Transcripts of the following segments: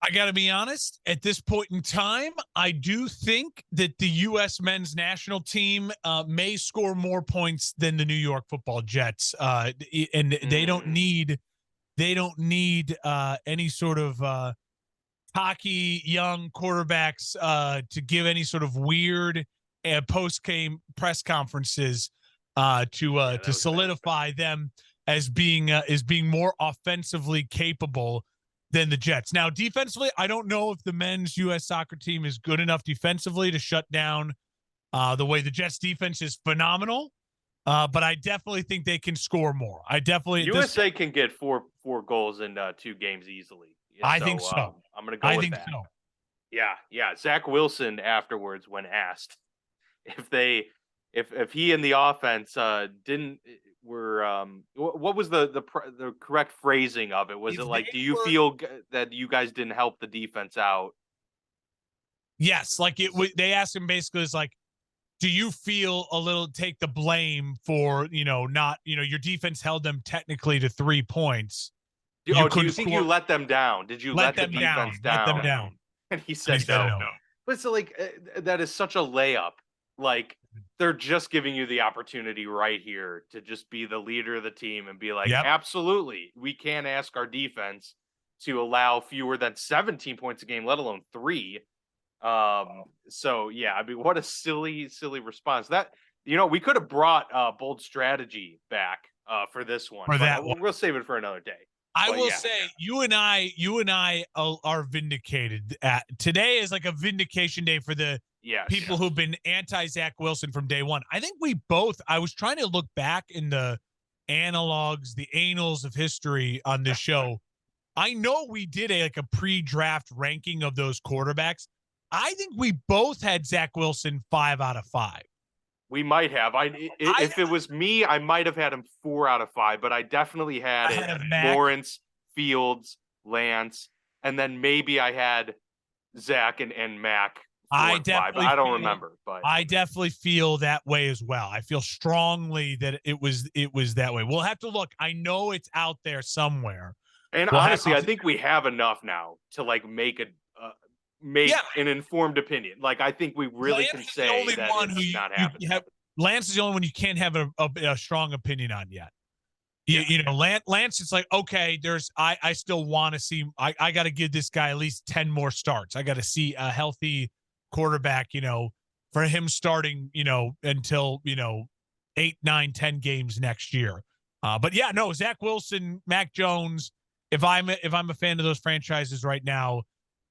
I got to be honest, at this point in time, I do think that the U.S. men's national team may score more points than the New York Football Jets. And they don't need any sort of cocky young quarterbacks to give any sort of weird post-game press conferences to solidify them as being more offensively capable than the Jets. Now, defensively, I don't know if the men's U.S. soccer team is good enough defensively to shut down the way the Jets defense is phenomenal. But I definitely think they can score more. USA can get four goals in 2 games easily. I think so. I'm going to go with that. So. Yeah. Zach Wilson afterwards, when asked if he and the offense what was the correct phrasing of it? Was it like, do you feel that you guys didn't help the defense out? Yes, like they asked him basically, it's like, do you feel a little take the blame for not your defense held them technically to 3 points? Do you think you let them down? Did you let the defense down? Let them down. And he said no. But it's like that is such a layup. Like, they're just giving you the opportunity right here to just be the leader of the team and be like, absolutely, we can't ask our defense to allow fewer than 17 points a game, let alone 3. So yeah, I mean, what a silly response. That we could have brought bold strategy back for this one. We'll save it for another day. I will say you and I are vindicated. Today is like a vindication day for the people who've been anti-Zach Wilson from day one. I think I was trying to look back in the analogs, the annals of history on this show. I know we did a pre-draft ranking of those quarterbacks. I think we both had Zach Wilson 5 out of 5. We might have. If it was me, I might have had him 4 out of 5, but I definitely had Lawrence, Fields, Lance, and then maybe I had Zach and Mac. I don't remember, but I definitely feel that way as well. I feel strongly that it was that way. We'll have to look. I know it's out there somewhere. And honestly, I think we have enough now to make an informed opinion. Like, I think we really can say that it's not happening. Lance is the only one you can't have a strong opinion on yet. Lance, it's like, okay, I still want to see, I got to give this guy at least 10 more starts. I got to see a healthy quarterback, for him starting, until, 8, 9, 10 games next year. But yeah, no, Zach Wilson, Mac Jones, if I'm a fan of those franchises right now,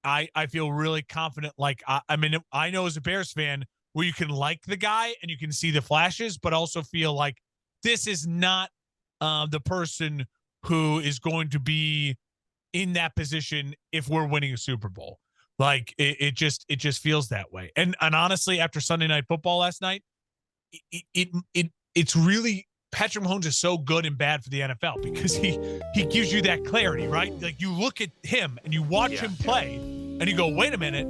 I feel really confident. Like, I know as a Bears fan where you can like the guy and you can see the flashes, but also feel like this is not the person who is going to be in that position if we're winning a Super Bowl. Like, it just feels that way. And honestly, after Sunday Night Football last night, it's really, Patrick Mahomes is so good and bad for the NFL because he gives you that clarity, right? Like, you look at him and you watch him play and you go, wait a minute,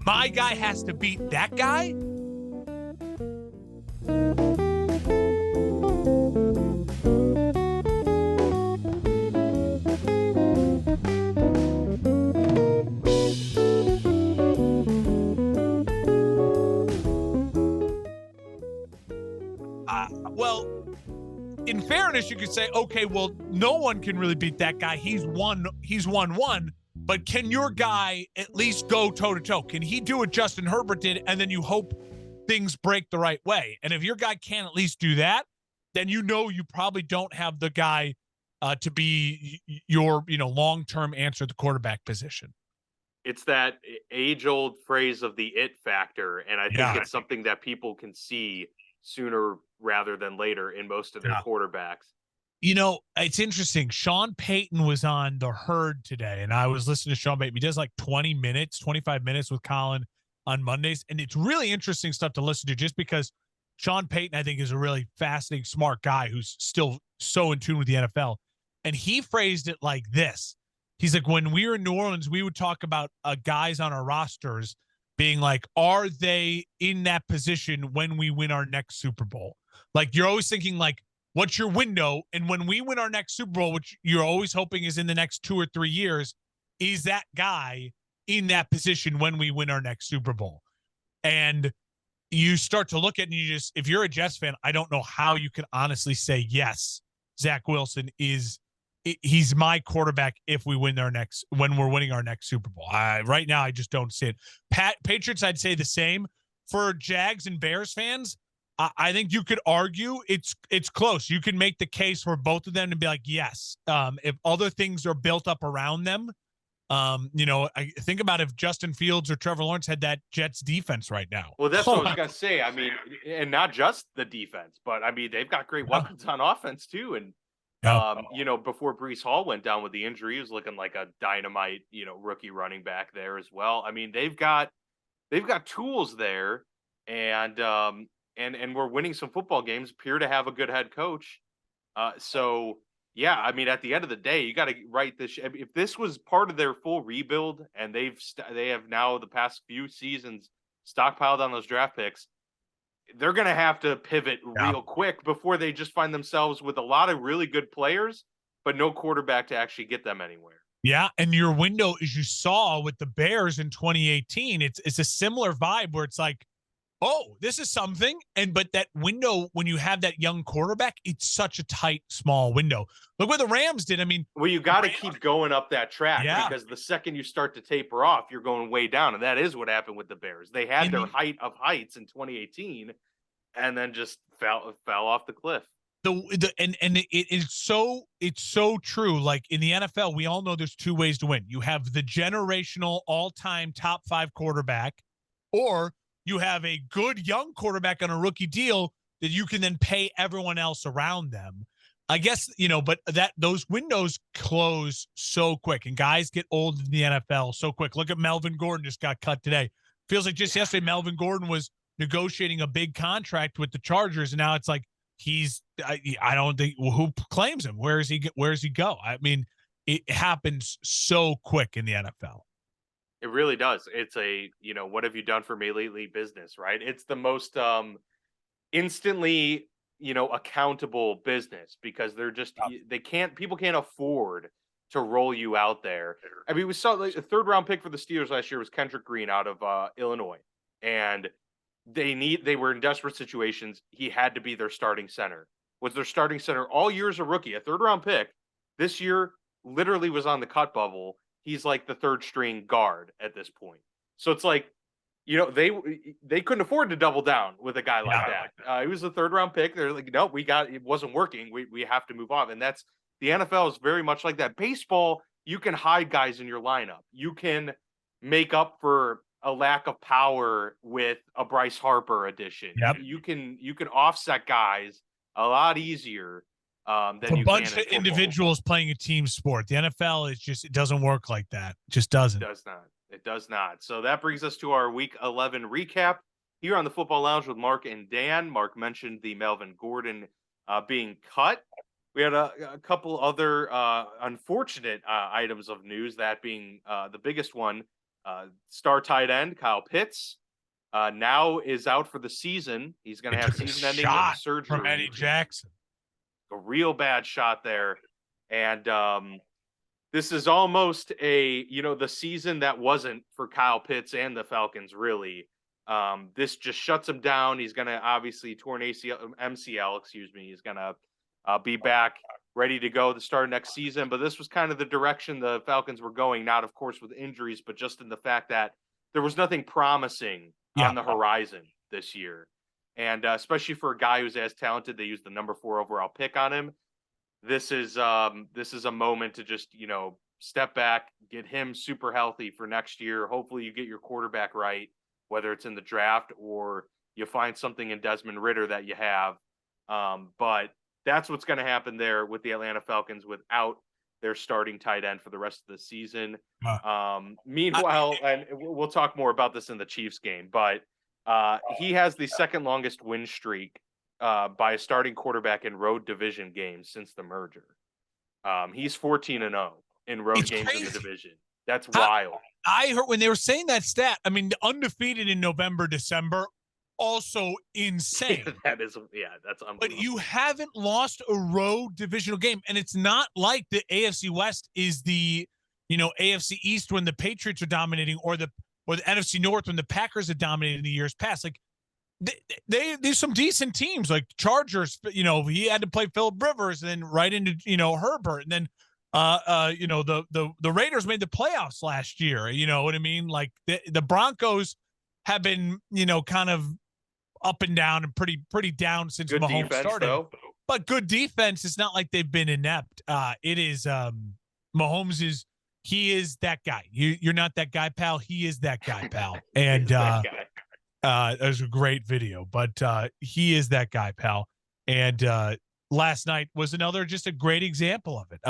my guy has to beat that guy? Well, in fairness, you could say, okay, well, no one can really beat that guy. He's won one, but can your guy at least go toe to toe? Can he do what Justin Herbert did? And then you hope things break the right way. And if your guy can't at least do that, then you probably don't have the guy to be your, long-term answer at the quarterback position. It's that age-old phrase of the it factor. And I think it's something that people can see sooner rather than later in most of their quarterbacks. It's interesting. Sean Payton was on The Herd today, and I was listening to Sean Payton. He does like 25 minutes with Colin on Mondays, and it's really interesting stuff to listen to just because Sean Payton, I think, is a really fascinating, smart guy who's still so in tune with the NFL. And he phrased it like this. He's like, when we were in New Orleans, we would talk about guys on our rosters being like, are they in that position when we win our next Super Bowl? Like, you're always thinking, like, what's your window? And when we win our next Super Bowl, which you're always hoping is in the next 2 or 3 years, is that guy in that position when we win our next Super Bowl. And you start to look at it and you just, if you're a Jets fan, I don't know how you can honestly say, yes, Zach Wilson he's my quarterback if we win when we're winning our next Super Bowl. Right now, I just don't see it. Patriots, I'd say the same. For Jags and Bears fans, I think you could argue it's close. You can make the case for both of them to be like, yes, if other things are built up around them, I think about if Justin Fields or Trevor Lawrence had that Jets defense right now. Well, that's what I was going to say. I mean, and not just the defense, but I mean, they've got great weapons on offense too. And, before Breece Hall went down with the injury, he was looking like a dynamite, rookie running back there as well. I mean, they've got tools there, and we're winning some football games, appear to have a good head coach. So yeah, I mean, at the end of the day, you got to write this. If this was part of their full rebuild, and they have now the past few seasons stockpiled on those draft picks, they're going to have to pivot real quick before they just find themselves with a lot of really good players, but no quarterback to actually get them anywhere. Yeah, and your window, as you saw with the Bears in 2018, it's a similar vibe where it's like, oh, this is something. But that window, when you have that young quarterback, it's such a tight, small window. Look what the Rams did. I mean, well, you got to keep going up that track because the second you start to taper off, you're going way down. And that is what happened with the Bears. They had their height of heights in 2018 and then just fell off the cliff. It's so true. Like in the NFL, we all know there's two ways to win. You have the generational all-time top 5 quarterback, or you have a good young quarterback on a rookie deal that you can then pay everyone else around them. I guess, but those windows close so quick and guys get old in the NFL so quick. Look at Melvin Gordon just got cut today. Feels like just yesterday, Melvin Gordon was negotiating a big contract with the Chargers. And now it's like, I don't think, who claims him? Where does he go? I mean, it happens so quick in the NFL. It really does. It's a, what have you done for me lately business, right? It's the most instantly, accountable business because they're just, people can't afford to roll you out there. I mean, we saw a 3rd round pick for the Steelers last year was Kendrick Green out of Illinois. And they were in desperate situations. He had to be their starting center. Was their starting center all year as a rookie, a 3rd round pick. This year literally was on the cut bubble. He's like the 3rd string guard at this point. So it's like, they couldn't afford to double down with a guy like that. He was a 3rd round pick. They're like, no, it wasn't working. We have to move on. And that's, the NFL is very much like that. Baseball, you can hide guys in your lineup. You can make up for a lack of power with a Bryce Harper addition. Yep. You can offset guys a lot easier than a bunch of individuals playing a team sport. The NFL it doesn't work like that. It just doesn't. It does not. So that brings us to our Week 11 recap here on the Football Lounge with Mark and Dan. Mark mentioned the Melvin Gordon being cut. We had a couple other unfortunate items of news, that being the biggest one. Star tight end Kyle Pitts now is out for the season. He's going to have season-ending surgery from Eddie Jackson. A real bad shot there, and this is almost the season that wasn't for Kyle Pitts and the Falcons. Really, this just shuts him down. He's going to obviously torn MCL. He's going to be back ready to go to start next season. But this was kind of the direction the Falcons were going, not of course with injuries, but just in the fact that there was nothing promising on the horizon this year. And especially for a guy who's as talented, they used the number 4 overall pick on him. This is a moment to just, step back, get him super healthy for next year. Hopefully you get your quarterback right, whether it's in the draft or you find something in Desmond Ridder that you have. But that's what's going to happen there with the Atlanta Falcons without their starting tight end for the rest of the season. Meanwhile, and we'll talk more about this in the Chiefs game, but he has the 2nd longest win streak by a starting quarterback in road division games since the merger. He's 14-0 in road games in the division. That's wild. I heard when they were saying that stat, I mean, undefeated in November, December, also insane. That's unbelievable. But you haven't lost a road divisional game, and it's not like the AFC West is the AFC East when the Patriots are dominating, or the NFC North when the Packers have dominated in the years past. Like there's some decent teams, like Chargers. He had to play Phillip Rivers, and then right into Herbert, and then the Raiders made the playoffs last year. You know what I mean? Like the Broncos have been kind of up and down and pretty down since good Mahomes defense, started. Though. But good defense. It's not like they've been inept. It is Mahomes he is that guy. You're not that guy, pal. He is that guy, pal. And that was a great video, but he is that guy, pal. And last night was just a great example of it.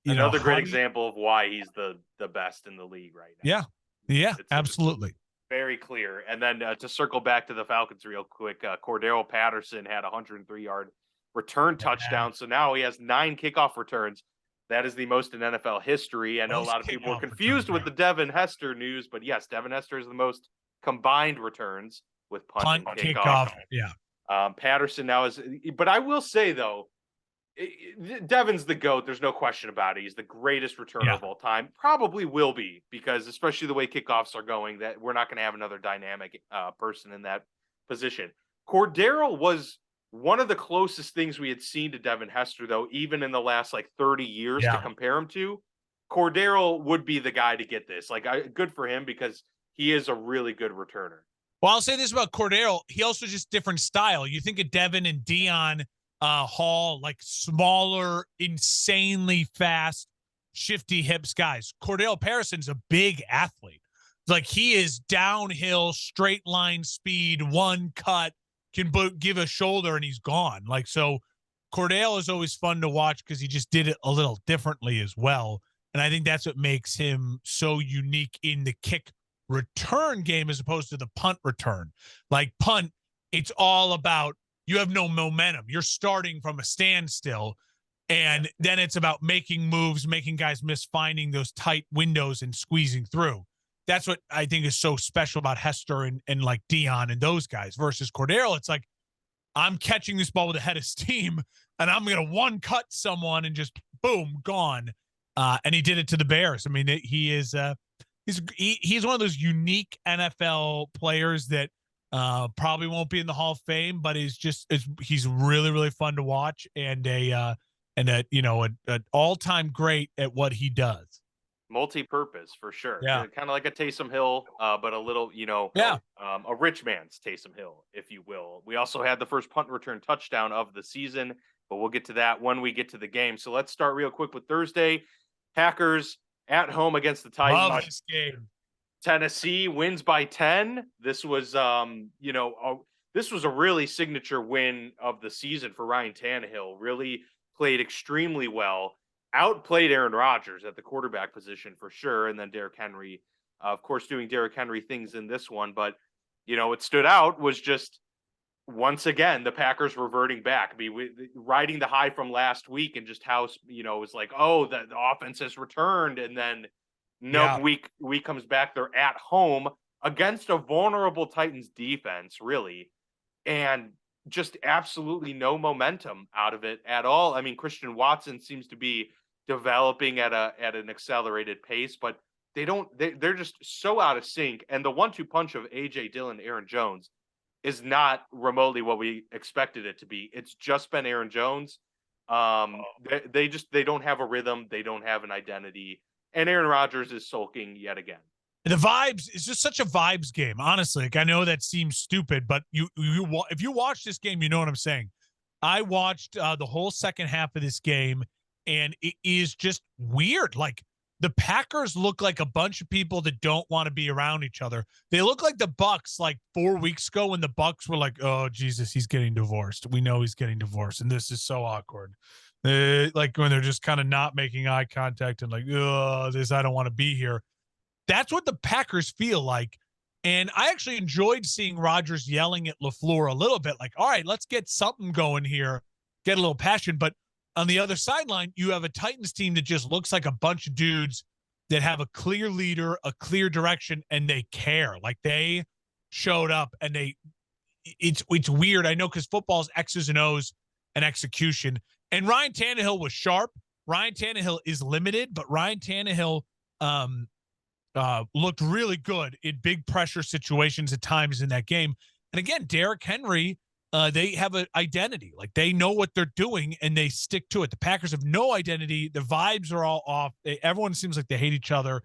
Another great example of why he's the best in the league right now. Yeah, absolutely. Very clear. And then to circle back to the Falcons real quick, Cordero Patterson had a 103-yard return touchdown. So now he has 9 kickoff returns. That is the most in NFL history. I know a lot of people were confused with the Devin Hester news, but yes, Devin Hester is the most combined returns with punt and kickoff. Yeah. Patterson now is, but I will say though, Devin's the GOAT. There's no question about it. He's the greatest returner of all time. Probably will be, because especially the way kickoffs are going, that we're not going to have another dynamic person in that position. Cordero was one of the closest things we had seen to Devin Hester, though, even in the last 30 years to compare him to. Cordero would be the guy to get this. Good for him, because he is a really good returner. Well, I'll say this about Cordero. He also just different style. You think of Devin and Dion Hall, like smaller, insanely fast, shifty hips guys. Cordero Patterson's a big athlete. Like, he is downhill, straight line speed, one cut, can give a shoulder and he's gone. So Cordero is always fun to watch because he just did it a little differently as well. And I think that's what makes him so unique in the kick return game as opposed to the punt return. Like punt, it's all about, you have no momentum. You're starting from a standstill, and then it's about making moves, making guys miss, finding those tight windows and squeezing through. That's what I think is so special about Hester and like Dion and those guys versus Cordero. It's like, I'm catching this ball with a head of steam and I'm going to one cut someone and just boom, gone. And he did it to the Bears. I mean, he's one of those unique NFL players that probably won't be in the Hall of Fame, but he's really, really fun to watch, and an all-time great at what he does. Multi-purpose for sure. Yeah. Kind of like a Taysom Hill, but a little, a rich man's Taysom Hill, if you will. We also had the first punt return touchdown of the season, but we'll get to that when we get to the game. So let's start real quick with Thursday. Packers at home against the Titans. Love this game. Tennessee wins by 10. This was, this was a really signature win of the season for Ryan Tannehill. Really played extremely well. Outplayed Aaron Rodgers at the quarterback position for sure. And then Derrick Henry, of course, doing Derrick Henry things in this one. But, what stood out was just, once again, the Packers reverting back, riding the high from last week, and just how, it was like, oh, the offense has returned. And then week comes back. They're at home against a vulnerable Titans defense, really. And just absolutely no momentum out of it at all. I mean, Christian Watson seems to be developing at an accelerated pace, but they're just so out of sync. And the 1-2 punch of AJ Dillon, Aaron Jones is not remotely what we expected it to be. It's just been Aaron Jones. They don't have a rhythm. They don't have an identity. And Aaron Rodgers is sulking yet again. The vibes, it's just such a vibes game, honestly. Like, I know that seems stupid, but if you watch this game, you know what I'm saying. I watched the whole second half of this game, and it is just weird. Like, the Packers look like a bunch of people that don't want to be around each other. They look like the Bucks like 4 weeks ago when the Bucks were like, oh, Jesus, he's getting divorced. We know he's getting divorced, and this is so awkward. Like when they're just kind of not making eye contact and like, oh, I don't want to be here. That's what the Packers feel like. And I actually enjoyed seeing Rodgers yelling at LaFleur a little bit, like, all right, let's get something going here, get a little passion. But on the other sideline, you have a Titans team that just looks like a bunch of dudes that have a clear leader, a clear direction, and they care. Like, they showed up, and it's weird. I know, because football's X's and O's and execution. And Ryan Tannehill was sharp, Ryan Tannehill is limited, but Ryan Tannehill looked really good in big pressure situations at times in that game. And again, Derrick Henry, they have an identity. Like, they know what they're doing and they stick to it. The Packers have no identity. The vibes are all off. Everyone seems like they hate each other.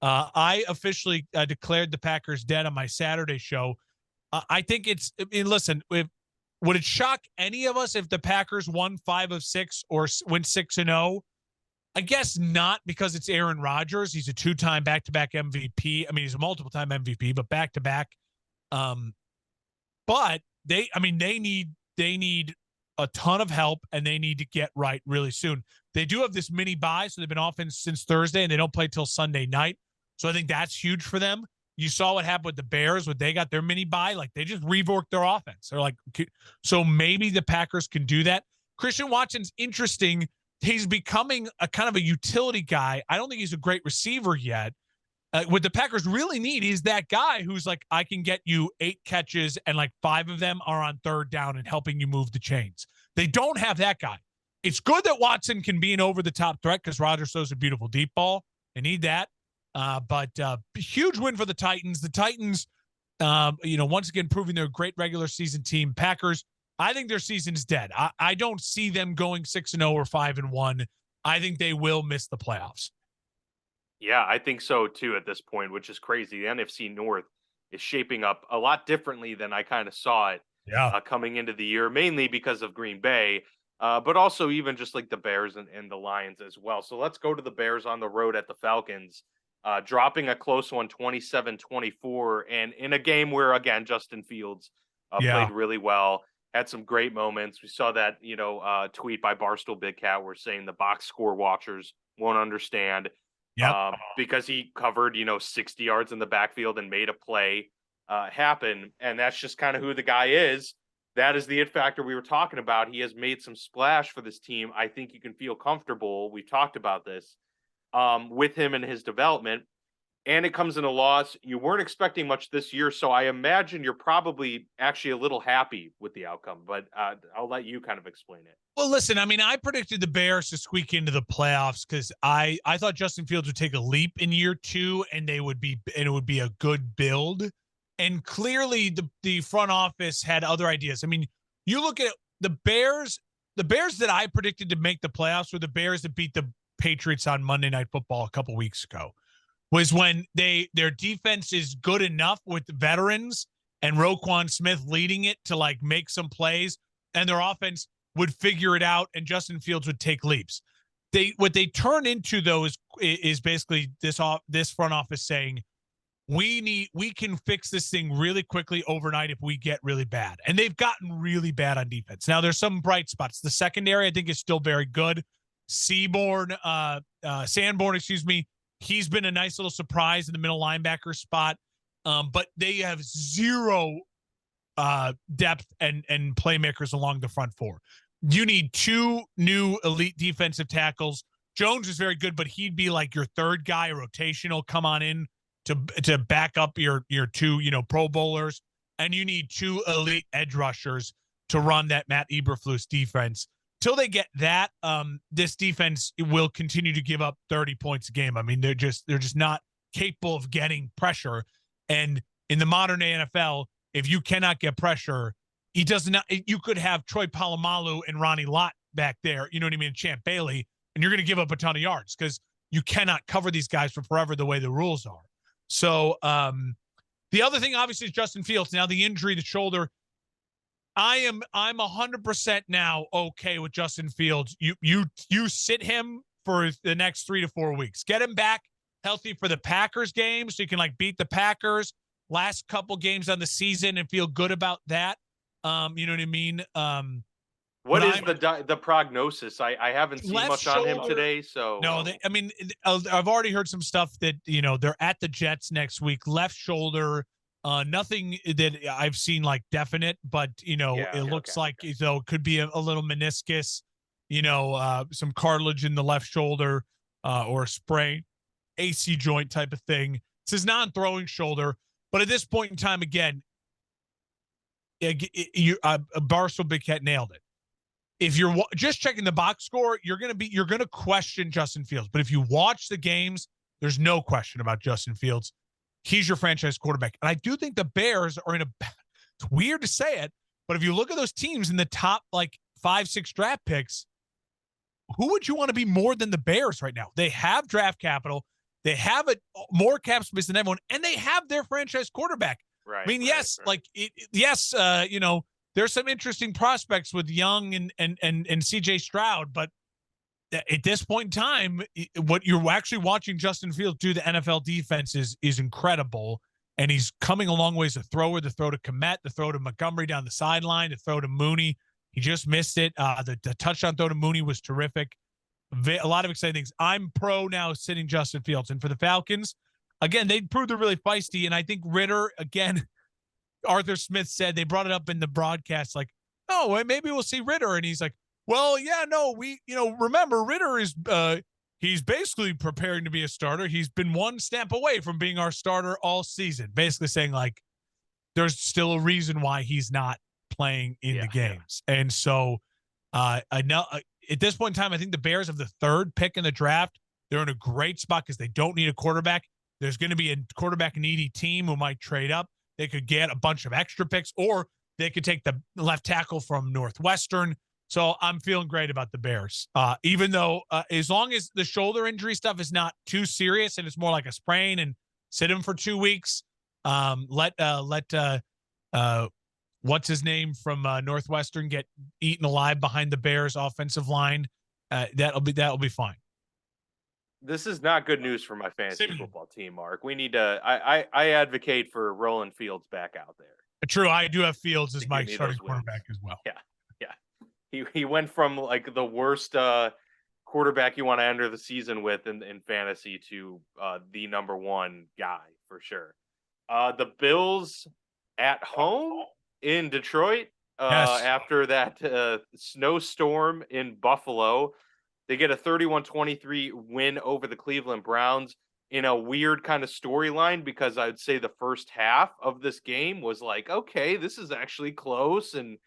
I officially declared the Packers dead on my Saturday show. I think listen, would it shock any of us if the Packers won 5 of 6 or went 6-0? I guess not, because it's Aaron Rodgers. He's a 2-time back-to-back MVP. I mean, he's a multiple-time MVP, but back-to-back. But they need a ton of help, and they need to get right really soon. They do have this mini bye, so they've been off since Thursday, and they don't play till Sunday night. So I think that's huge for them. You saw what happened with the Bears when they got their mini bye. Like, they just reworked their offense. They're like, so maybe the Packers can do that. Christian Watson's interesting. He's becoming a kind of a utility guy. I don't think he's a great receiver yet. What the Packers really need is that guy who's like, I can get you 8 catches and like 5 of them are on third down and helping you move the chains. They don't have that guy. It's good that Watson can be an over-the-top threat because Rodgers throws a beautiful deep ball. They need that. But huge win for the Titans. The Titans, once again, proving they're a great regular season team. Packers, I think their season's dead. I don't see them going 6-0 or 5-1. I think they will miss the playoffs. Yeah, I think so too at this point, which is crazy. The NFC North is shaping up a lot differently than I kind of saw it coming into the year, mainly because of Green Bay, but also even just like the Bears and the Lions as well. So let's go to the Bears on the road at the Falcons, dropping a close one, 27-24, and in a game where, again, Justin Fields played really well, had some great moments. We saw that, tweet by Barstool Big Cat where saying the box score watchers won't understand. Because he covered, 60 yards in the backfield and made a play happen. And that's just kind of who the guy is. That is the it factor we were talking about. He has made some splash for this team. I think you can feel comfortable. We've talked about this with him and his development. And it comes in a loss. You weren't expecting much this year, so I imagine you're probably actually a little happy with the outcome, but I'll let you kind of explain it. Well, listen, I mean, I predicted the Bears to squeak into the playoffs because I thought Justin Fields would take a leap in year 2 and it would be a good build. And clearly the front office had other ideas. I mean, you look at the Bears that I predicted to make the playoffs were the Bears that beat the Patriots on Monday Night Football a couple weeks ago. Was when their defense is good enough with veterans and Roquan Smith leading it to like make some plays, and their offense would figure it out and Justin Fields would take leaps. What they turn into though is basically this front office saying, we can fix this thing really quickly overnight if we get really bad. And they've gotten really bad on defense. Now there's some bright spots. The secondary I think is still very good. Sanborn, excuse me. He's been a nice little surprise in the middle linebacker spot, but they have zero depth and playmakers along the front 4. You need 2 new elite defensive tackles. Jones is very good, but he'd be like your third guy, rotational, come on in to back up your 2, Pro Bowlers. And you need 2 elite edge rushers to run that Matt Eberflus defense. Till they get that, this defense will continue to give up 30 points a game. I mean, they're just not capable of getting pressure. And in the modern NFL, if you cannot get pressure, you could have Troy Polamalu and Ronnie Lott back there, you know what I mean, Champ Bailey, and you're going to give up a ton of yards because you cannot cover these guys for forever the way the rules are. So the other thing, obviously, is Justin Fields. Now the injury, the shoulder. I'm 100% now okay with Justin Fields. You sit him for the next 3 to 4 weeks. Get him back healthy for the Packers game so you can like beat the Packers last couple games on the season and feel good about that. You know what I mean? What is the prognosis? I haven't seen much on him today. So no, I've already heard some stuff that they're at the Jets next week. Left shoulder. Nothing that I've seen like definite, but it looks like though it could be a little meniscus, some cartilage in the left shoulder, or a sprain, AC joint type of thing. It's his non-throwing shoulder, but at this point in time, again, Barstool Big Cat nailed it. if you're just checking the box score, you're going to question Justin Fields. But if you watch the games, there's no question about Justin Fields. He's your franchise quarterback. And I do think the Bears are it's weird to say it, but if you look at those teams in the top like 5-6 draft picks, who would you want to be more than the Bears right now? They have draft capital. They have more cap space than everyone, and they have their franchise quarterback. Right. I mean, yes, you know, there's some interesting prospects with Young and CJ Stroud, but at this point in time, what you're actually watching Justin Fields do the NFL defense is incredible. And he's coming a long ways. The throw to Kmet, the throw to Montgomery down the sideline, the throw to Mooney. He just missed it. The touchdown throw to Mooney was terrific. A lot of exciting things. I'm pro now sitting Justin Fields. And for the Falcons, again, they proved they're really feisty. And I think Ritter, again, Arthur Smith said, they brought it up in the broadcast, like, oh, maybe we'll see Ritter. And he's like, well, yeah, no, remember Ritter is he's basically preparing to be a starter. He's been one snap away from being our starter all season, basically saying like there's still a reason why he's not playing in the games. Yeah. And so I know at this point in time, I think the Bears have the 3rd pick in the draft. They're in a great spot because they don't need a quarterback. There's going to be a quarterback needy team who might trade up. They could get a bunch of extra picks, or they could take the left tackle from Northwestern. So I'm feeling great about the Bears, even though as long as the shoulder injury stuff is not too serious and it's more like a sprain and sit him for 2 weeks. Let what's his name from Northwestern get eaten alive behind the Bears offensive line. That'll be fine. This is not good news for my fantasy football team, Mark. We need to. I advocate for rolling Fields back out there. True, I do have Fields as my starting quarterback as well. Yeah. He went from like the worst quarterback you want to enter the season with in fantasy to the number 1 guy for sure. The Bills at home in Detroit after that snowstorm in Buffalo. They get a 31-23 win over the Cleveland Browns in a weird kind of storyline, because I'd say the first half of this game was like, okay, this is actually close. And,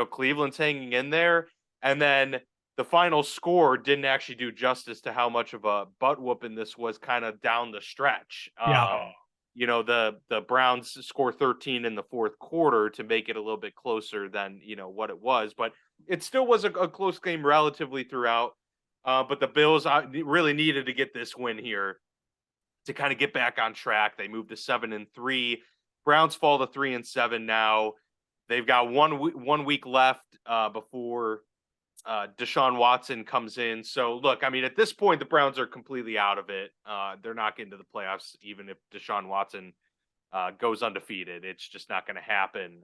Cleveland's hanging in there. And then the final score didn't actually do justice to how much of a butt whooping this was kind of down the stretch. The Browns score 13 in the 4th quarter to make it a little bit closer than, what it was. But it still was a close game relatively throughout. But the Bills really needed to get this win here to kind of get back on track. They moved to 7-3. Browns fall to 3-7 now. They've got 1 week left before Deshaun Watson comes in. So, look, I mean, at this point, the Browns are completely out of it. They're not getting to the playoffs, even if Deshaun Watson goes undefeated. It's just not going to happen.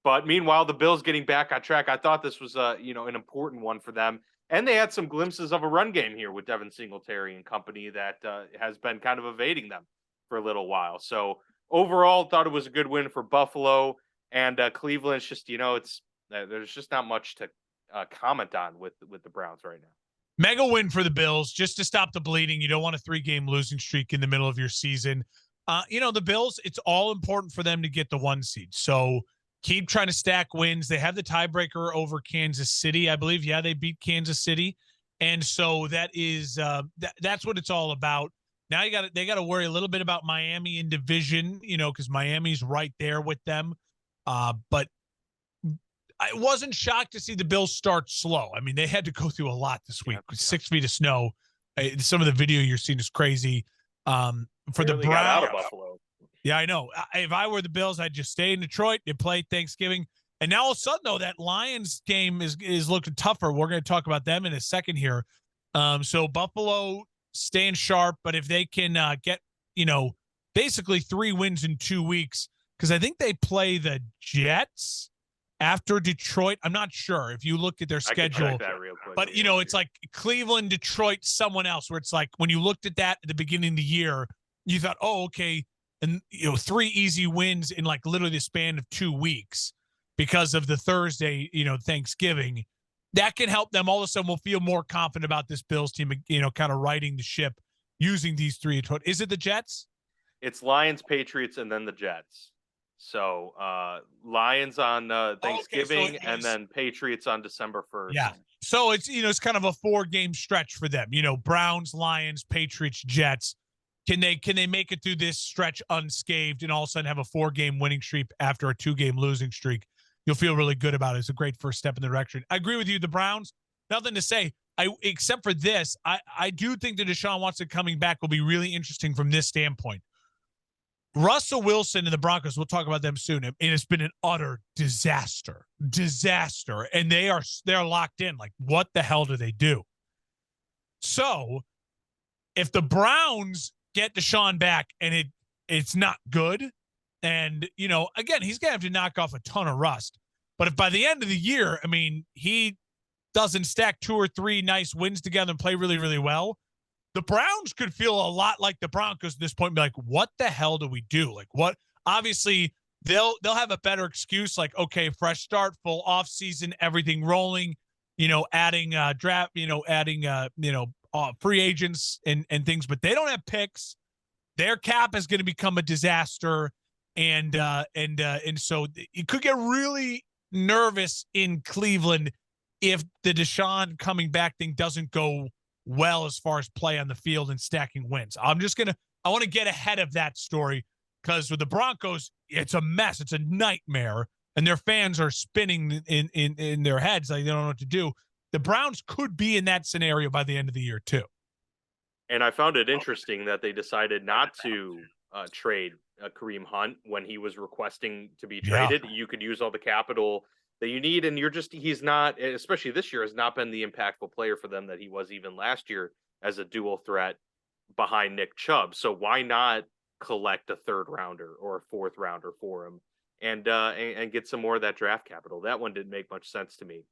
But meanwhile, the Bills getting back on track. I thought this was an important one for them. And they had some glimpses of a run game here with Devin Singletary and company that has been kind of evading them for a little while. So overall, thought it was a good win for Buffalo. And Cleveland's just, there's just not much to comment on with the Browns right now. Mega win for the Bills just to stop the bleeding. You don't want a 3-game losing streak in the middle of your season. The Bills, it's all important for them to get the 1 seed. So keep trying to stack wins. They have the tiebreaker over Kansas City, I believe. Yeah, they beat Kansas City. And so that is that's what it's all about. Now they got to worry a little bit about Miami in division, because Miami's right there with them. But I wasn't shocked to see the Bills start slow. I mean, they had to go through a lot this week. 6 feet of snow. Some of the video you're seeing is crazy. For the Browns, got out of Buffalo. Yeah, I know. If I were the Bills, I'd just stay in Detroit. They play Thanksgiving. And now all of a sudden, though, that Lions game is looking tougher. We're going to talk about them in a second here. So Buffalo staying sharp, but if they can get, basically 3 wins in 2 weeks, because I think they play the Jets after Detroit. I'm not sure if you look at their schedule, but it's like Cleveland, Detroit, someone else, where it's like when you looked at that at the beginning of the year, you thought, oh, okay. And, 3 easy wins in like literally the span of 2 weeks because of the Thursday, Thanksgiving. That can help them. All of a sudden we'll feel more confident about this Bills team, kind of riding the ship using these 3. Is it the Jets? It's Lions, Patriots, and then the Jets. So Lions on Thanksgiving, okay, and then Patriots on December 1st. Yeah. So it's, it's kind of a 4-game stretch for them. Browns, Lions, Patriots, Jets. Can they make it through this stretch unscathed and all of a sudden have a 4-game winning streak after a 2-game losing streak? You'll feel really good about it. It's a great first step in the direction. I agree with you. The Browns, nothing to say. Except for this, I do think that Deshaun Watson coming back will be really interesting from this standpoint. Russell Wilson and the Broncos, we'll talk about them soon. And it's been an utter disaster. And they're locked in. Like, what the hell do they do? So if the Browns get Deshaun back and it's not good, and, again, he's going to have to knock off a ton of rust. But if by the end of the year, he doesn't stack 2 or 3 nice wins together and play really, really well, the Browns could feel a lot like the Broncos at this point and be like, what the hell do we do? Like, what? Obviously, they'll have a better excuse, like, okay, fresh start, full off season, everything rolling, adding draft, adding free agents and things, but they don't have picks. Their cap is going to become a disaster. And so it could get really nervous in Cleveland if the Deshaun coming back thing doesn't go well as far as play on the field and stacking wins. I want to get ahead of that story, because with the Broncos, it's a mess. It's a nightmare, and their fans are spinning in their heads like they don't know what to do. The Browns could be in that scenario by the end of the year too. And I found it interesting that they decided not to trade Kareem Hunt when he was requesting to be traded. Yeah. You could use all the capital that you need, and he's not, especially this year, has not been the impactful player for them that he was even last year as a dual threat behind Nick Chubb. So why not collect a 3rd rounder or a 4th rounder for him and get some more of that draft capital? That one didn't make much sense to me.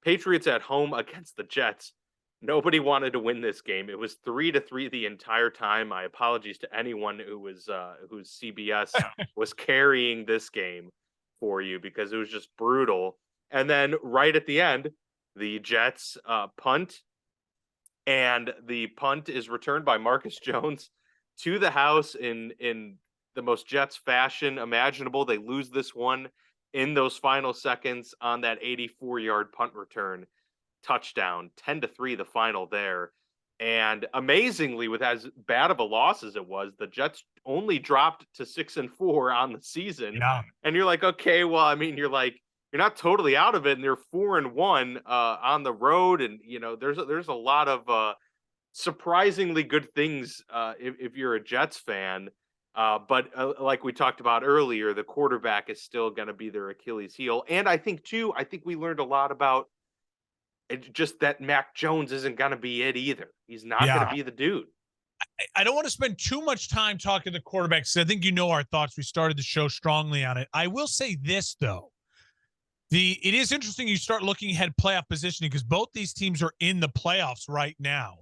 Patriots at home against the Jets. Nobody wanted to win this game. It was 3-3 the entire time. My apologies to anyone whose CBS was carrying this game for you, because it was just brutal. And then right at the end, the Jets punt, and the punt is returned by Marcus Jones to the house in the most Jets fashion imaginable. They lose this one in those final seconds on that 84-yard punt return touchdown. 10-3 the final there. And amazingly, with as bad of a loss as it was, the Jets only dropped to 6-4 on the season. Yeah. And you're like, okay, well, you're not totally out of it, and they're 4-1 on the road, and there's a lot of surprisingly good things if you're a Jets fan. But like we talked about earlier, the quarterback is still going to be their Achilles heel. And I think we learned a lot about just that Mac Jones isn't going to be it either. He's not going to be the dude. I don't want to spend too much time talking to quarterbacks. I think our thoughts. We started the show strongly on it. I will say this, though. It is interesting you start looking ahead playoff positioning, because both these teams are in the playoffs right now.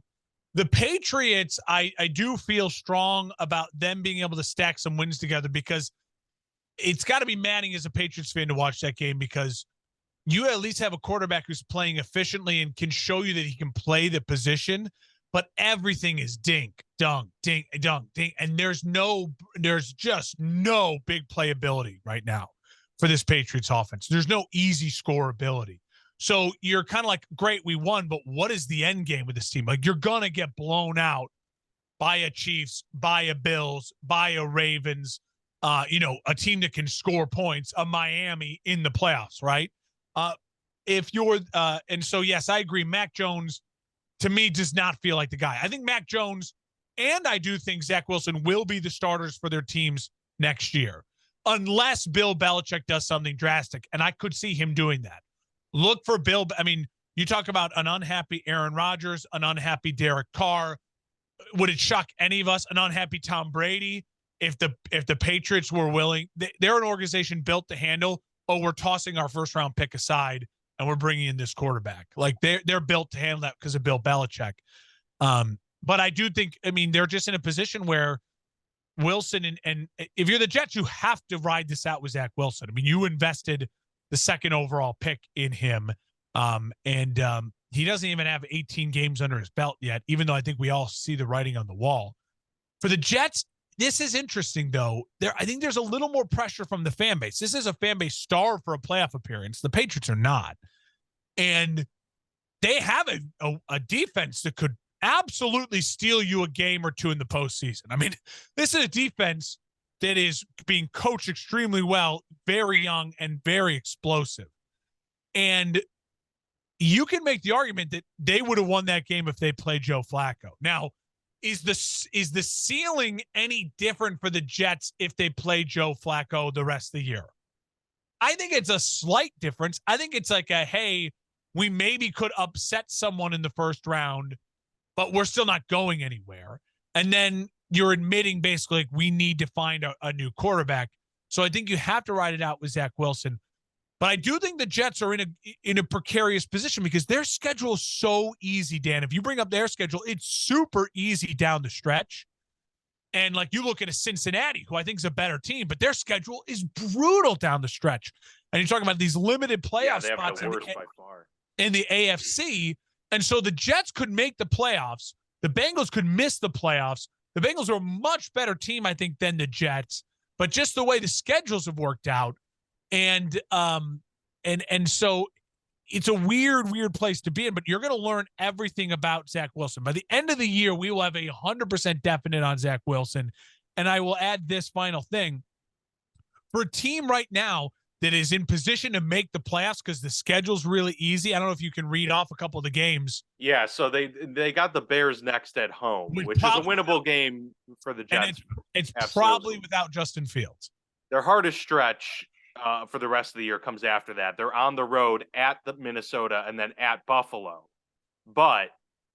The Patriots, I do feel strong about them being able to stack some wins together, because it's got to be maddening as a Patriots fan to watch that game, because you at least have a quarterback who's playing efficiently and can show you that he can play the position, but everything is dink, dunk, dink, dunk, dink. And there's just no big playability right now for this Patriots offense. There's no easy scoreability. So you're kind of like, great, we won, but what is the end game with this team? Like, you're going to get blown out by a Chiefs, by a Bills, by a Ravens, a team that can score points, a Miami in the playoffs, right? And so, yes, I agree. Mac Jones, to me, does not feel like the guy. I think Mac Jones, and I do think Zach Wilson will be the starters for their teams next year, unless Bill Belichick does something drastic. And I could see him doing that. Look for Bill. You talk about an unhappy Aaron Rodgers, an unhappy Derek Carr. Would it shock any of us? An unhappy Tom Brady? If the Patriots were willing, they're an organization built to handle, we're tossing our first round pick aside and we're bringing in this quarterback. Like, they're built to handle that because of Bill Belichick. But I do think, they're just in a position where Wilson and if you're the Jets, you have to ride this out with Zach Wilson. You invested the 2nd overall pick in him. And he doesn't even have 18 games under his belt yet, even though I think we all see the writing on the wall. For the Jets, this is interesting, though. I think there's a little more pressure from the fan base. This is a fan base starved for a playoff appearance. The Patriots are not. And they have a defense that could absolutely steal you a game or two in the postseason. I mean, this is a defense that is being coached extremely well, very young and very explosive. And you can make the argument that they would have won that game if they played Joe Flacco. Now, is the ceiling any different for the Jets if they play Joe Flacco the rest of the year? I think it's a slight difference. I think it's like hey, we maybe could upset someone in the first round, but we're still not going anywhere. And then you're admitting basically like we need to find a new quarterback. So I think you have to ride it out with Zach Wilson. But I do think the Jets are in a precarious position because their schedule is so easy, Dan. If you bring up their schedule, it's super easy down the stretch. And like you look at a Cincinnati, who I think is a better team, but their schedule is brutal down the stretch. And you're talking about these limited playoff spots the worst by far in the AFC. And so the Jets could make the playoffs. The Bengals could miss the playoffs. The Bengals are a much better team, I think, than the Jets. But just the way the schedules have worked out, and so it's a weird place to be in, but you're going to learn everything about Zach Wilson. By the end of the year, we will have 100% definite on Zach Wilson. And I will add this final thing. For a team right now that is in position to make the playoffs because the schedule's really easy, I don't know if you can read off a couple of the games. Yeah, so they got the Bears next at home, which is a winnable game for the Jets. And it's probably without Justin Fields. Their hardest stretch for the rest of the year comes after that. They're on the road at the Minnesota and then at Buffalo. But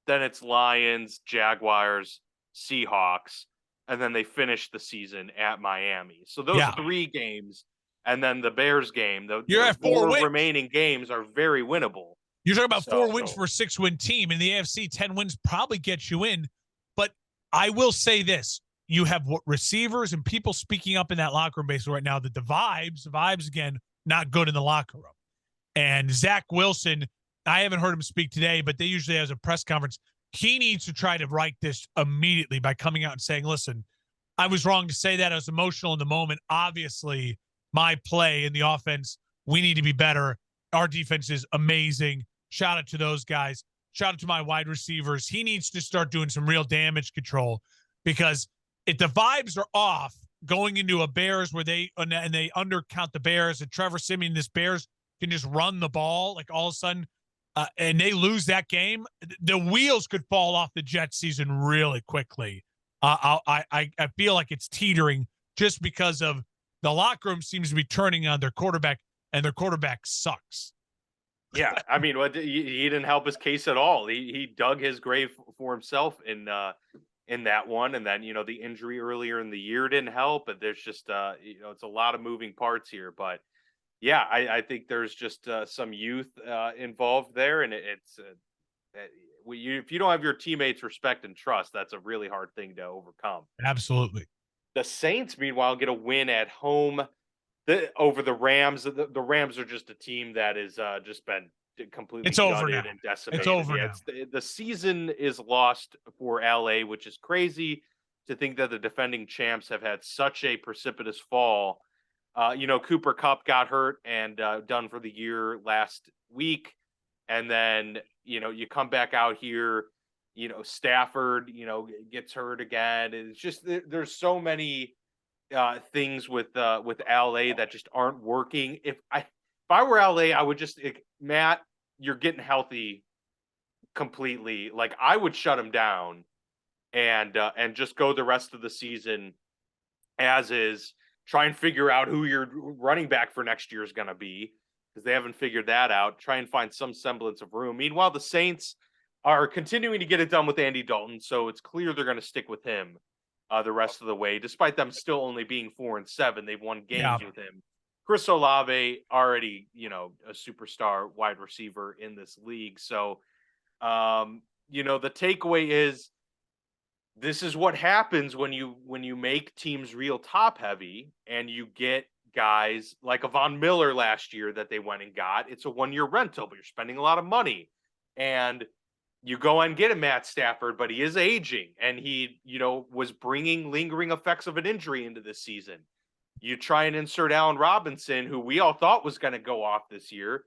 then it's Lions, Jaguars, Seahawks, and then they finish the season at Miami. So those 3 games, and then the Bears game, the 4 remaining games are very winnable. You're talking about 4 wins for a 6-win team. In the AFC, 10 wins probably get you in. But I will say this. You have receivers and people speaking up in that locker room basically right now that the vibes again, not good in the locker room. And Zach Wilson, I haven't heard him speak today, but they usually have a press conference. He needs to try to right this immediately by coming out and saying, listen, I was wrong to say that. I was emotional in the moment. Obviously, my play in the offense, we need to be better. Our defense is amazing. Shout out to those guys. Shout out to my wide receivers. He needs to start doing some real damage control because if the vibes are off going into a Bears where they undercount the Bears and Trevor Siemian, this Bears can just run the ball like all of a sudden and they lose that game, the wheels could fall off the Jets season really quickly. I feel like it's teetering just because of the locker room seems to be turning on their quarterback and their quarterback sucks. Yeah, I mean, he didn't help his case at all. He dug his grave for himself in that one, and then the injury earlier in the year didn't help. But there's just it's a lot of moving parts here. But yeah, I think there's just some youth involved there, and it's if you don't have your teammates' respect and trust, that's a really hard thing to overcome. Absolutely. The Saints, meanwhile, get a win at home over the Rams. The Rams are just a team that is just been completely gutted and decimated. It's over now. The season is lost for LA, which is crazy to think that the defending champs have had such a precipitous fall. Cooper Kupp got hurt and done for the year last week. And then, you come back out here, Stafford, gets hurt again. It's just, there's so many things with LA that just aren't working. If I were LA, I would just, Matt, you're getting healthy completely. Like I would shut him down and just go the rest of the season as is. Try and figure out who your running back for next year is going to be because they haven't figured that out. Try and find some semblance of room. Meanwhile, the Saints are continuing to get it done with Andy Dalton, so it's clear they're going to stick with him the rest of the way, despite them still only being 4-7. They've won games with him. Chris Olave, already, a superstar wide receiver in this league. So, the takeaway is this is what happens when you make teams real top heavy and you get guys like a Von Miller last year that they went and got. It's a 1-year rental, but you're spending a lot of money. And You go and get a Matt Stafford, but he is aging, and he, was bringing lingering effects of an injury into this season. You try and insert Allen Robinson, who we all thought was going to go off this year.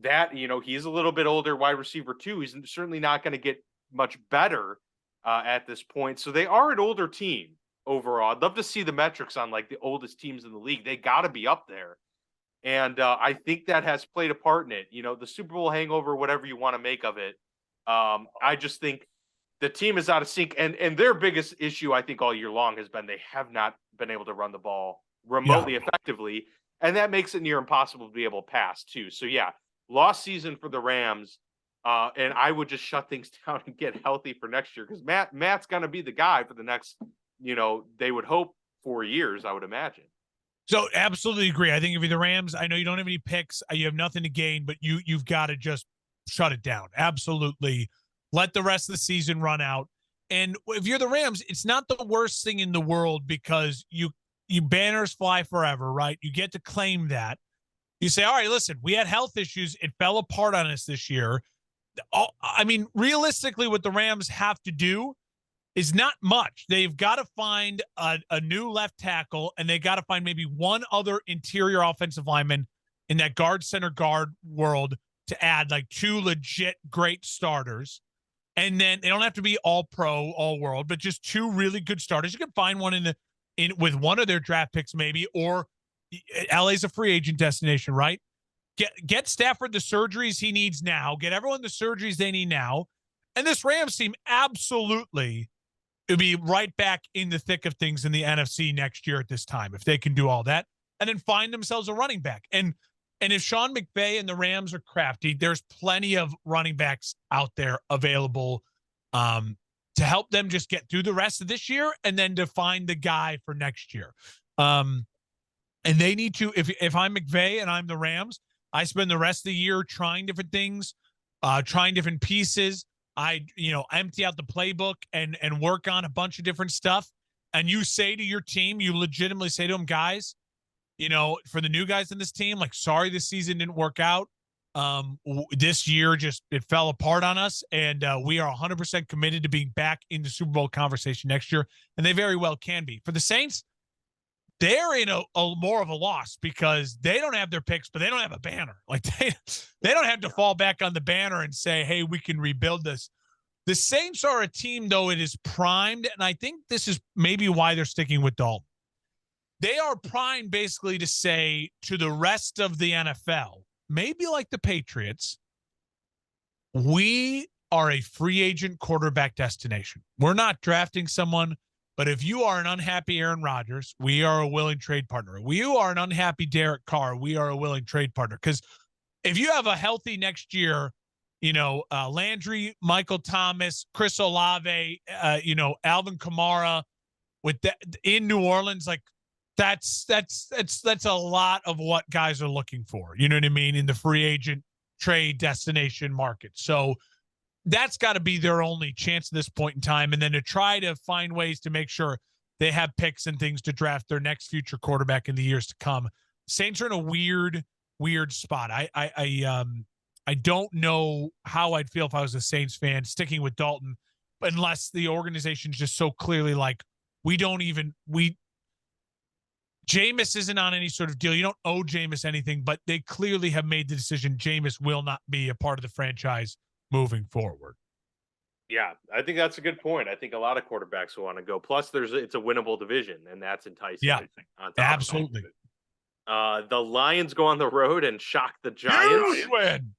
That, he's a little bit older wide receiver too. He's certainly not going to get much better at this point. So they are an older team overall. I'd love to see the metrics on like the oldest teams in the league. They got to be up there. And I think that has played a part in it. The Super Bowl hangover, whatever you want to make of it. I just think the team is out of sync. And their biggest issue, I think, all year long has been they have not been able to run the ball remotely effectively. And that makes it near impossible to be able to pass, too. So, yeah, lost season for the Rams. And I would just shut things down and get healthy for next year because Matt's going to be the guy for the next, they would hope 4 years, I would imagine. So absolutely agree. I think if you're the Rams, I know you don't have any picks, you have nothing to gain, but you've got to just shut it down. Absolutely. Let the rest of the season run out. And if you're the Rams, it's not the worst thing in the world because you banners fly forever, right? You get to claim that. You say, all right, listen, we had health issues. It fell apart on us this year. I mean, realistically, what the Rams have to do is not much. They've got to find a new left tackle, and they got to find maybe one other interior offensive lineman in that guard center guard world to add like 2 legit great starters. And then they don't have to be all pro, all world, but just 2 really good starters. You can find one in with one of their draft picks maybe, or LA's a free agent destination, right? Get Stafford the surgeries he needs now. Get everyone the surgeries they need now. And this Rams team absolutely it'll be right back in the thick of things in the NFC next year at this time if they can do all that and then find themselves a running back. And if Sean McVay and the Rams are crafty, there's plenty of running backs out there available to help them just get through the rest of this year and then to find the guy for next year. And they need to, if I'm McVay and I'm the Rams, I spend the rest of the year trying different things, trying different pieces. I empty out the playbook and work on a bunch of different stuff. And you say to your team, you legitimately say to them, guys, for the new guys in this team, like, sorry, this season didn't work out. This year it fell apart on us. And we are 100% committed to being back in the Super Bowl conversation next year. And they very well can be. For the Saints, they're in a more of a loss because they don't have their picks, but they don't have a banner. Like they don't have to fall back on the banner and say, hey, we can rebuild this. The Saints are a team, though, it is primed, and I think this is maybe why they're sticking with Dalton. They are primed basically to say to the rest of the NFL, maybe like the Patriots, we are a free agent quarterback destination. We're not drafting someone. But if you are an unhappy Aaron Rodgers, we are a willing trade partner. If you are an unhappy Derek Carr, we are a willing trade partner. Because if you have a healthy next year, Landry, Michael Thomas, Chris Olave, Alvin Kamara with that in New Orleans, like that's a lot of what guys are looking for. You know what I mean? In the free agent trade destination market. So that's got to be their only chance at this point in time. And then to try to find ways to make sure they have picks and things to draft their next future quarterback in the years to come. Saints are in a weird spot. I don't know how I'd feel if I was a Saints fan sticking with Dalton, unless the organization's just so clearly like, Jameis isn't on any sort of deal. You don't owe Jameis anything, but they clearly have made the decision Jameis will not be a part of the franchise moving forward. Yeah, I think that's a good point. I think a lot of quarterbacks will want to go. Plus, it's a winnable division, and that's enticing. Yeah, absolutely. The Lions go on the road and shock the Giants. Huge win.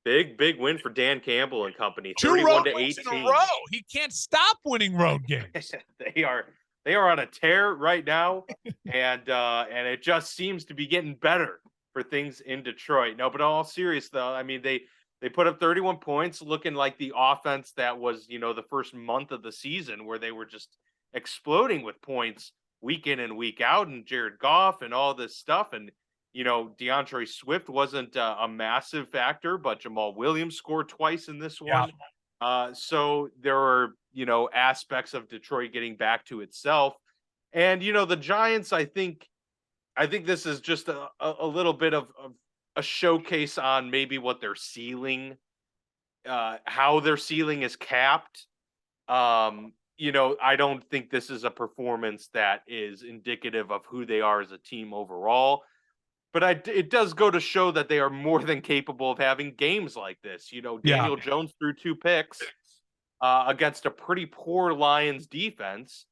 Big win for Dan Campbell and company. 31-18 in a row. He can't stop winning road games. They are on a tear right now, and it just seems to be getting better for things in Detroit. No, but all serious though, I mean they put up 31 points, looking like the offense that was, the first month of the season where they were just exploding with points week in and week out, and Jared Goff and all this stuff. And, DeAndre Swift wasn't a massive factor, but Jamal Williams scored twice in this one. Yeah. So there are, aspects of Detroit getting back to itself. And, the Giants, I think this is just a little bit of a showcase on maybe what their ceiling how their ceiling is capped. I don't think this is a performance that is indicative of who they are as a team overall. But it does go to show that they are more than capable of having games like this. Yeah. Daniel Jones threw 2 picks against a pretty poor Lions defense.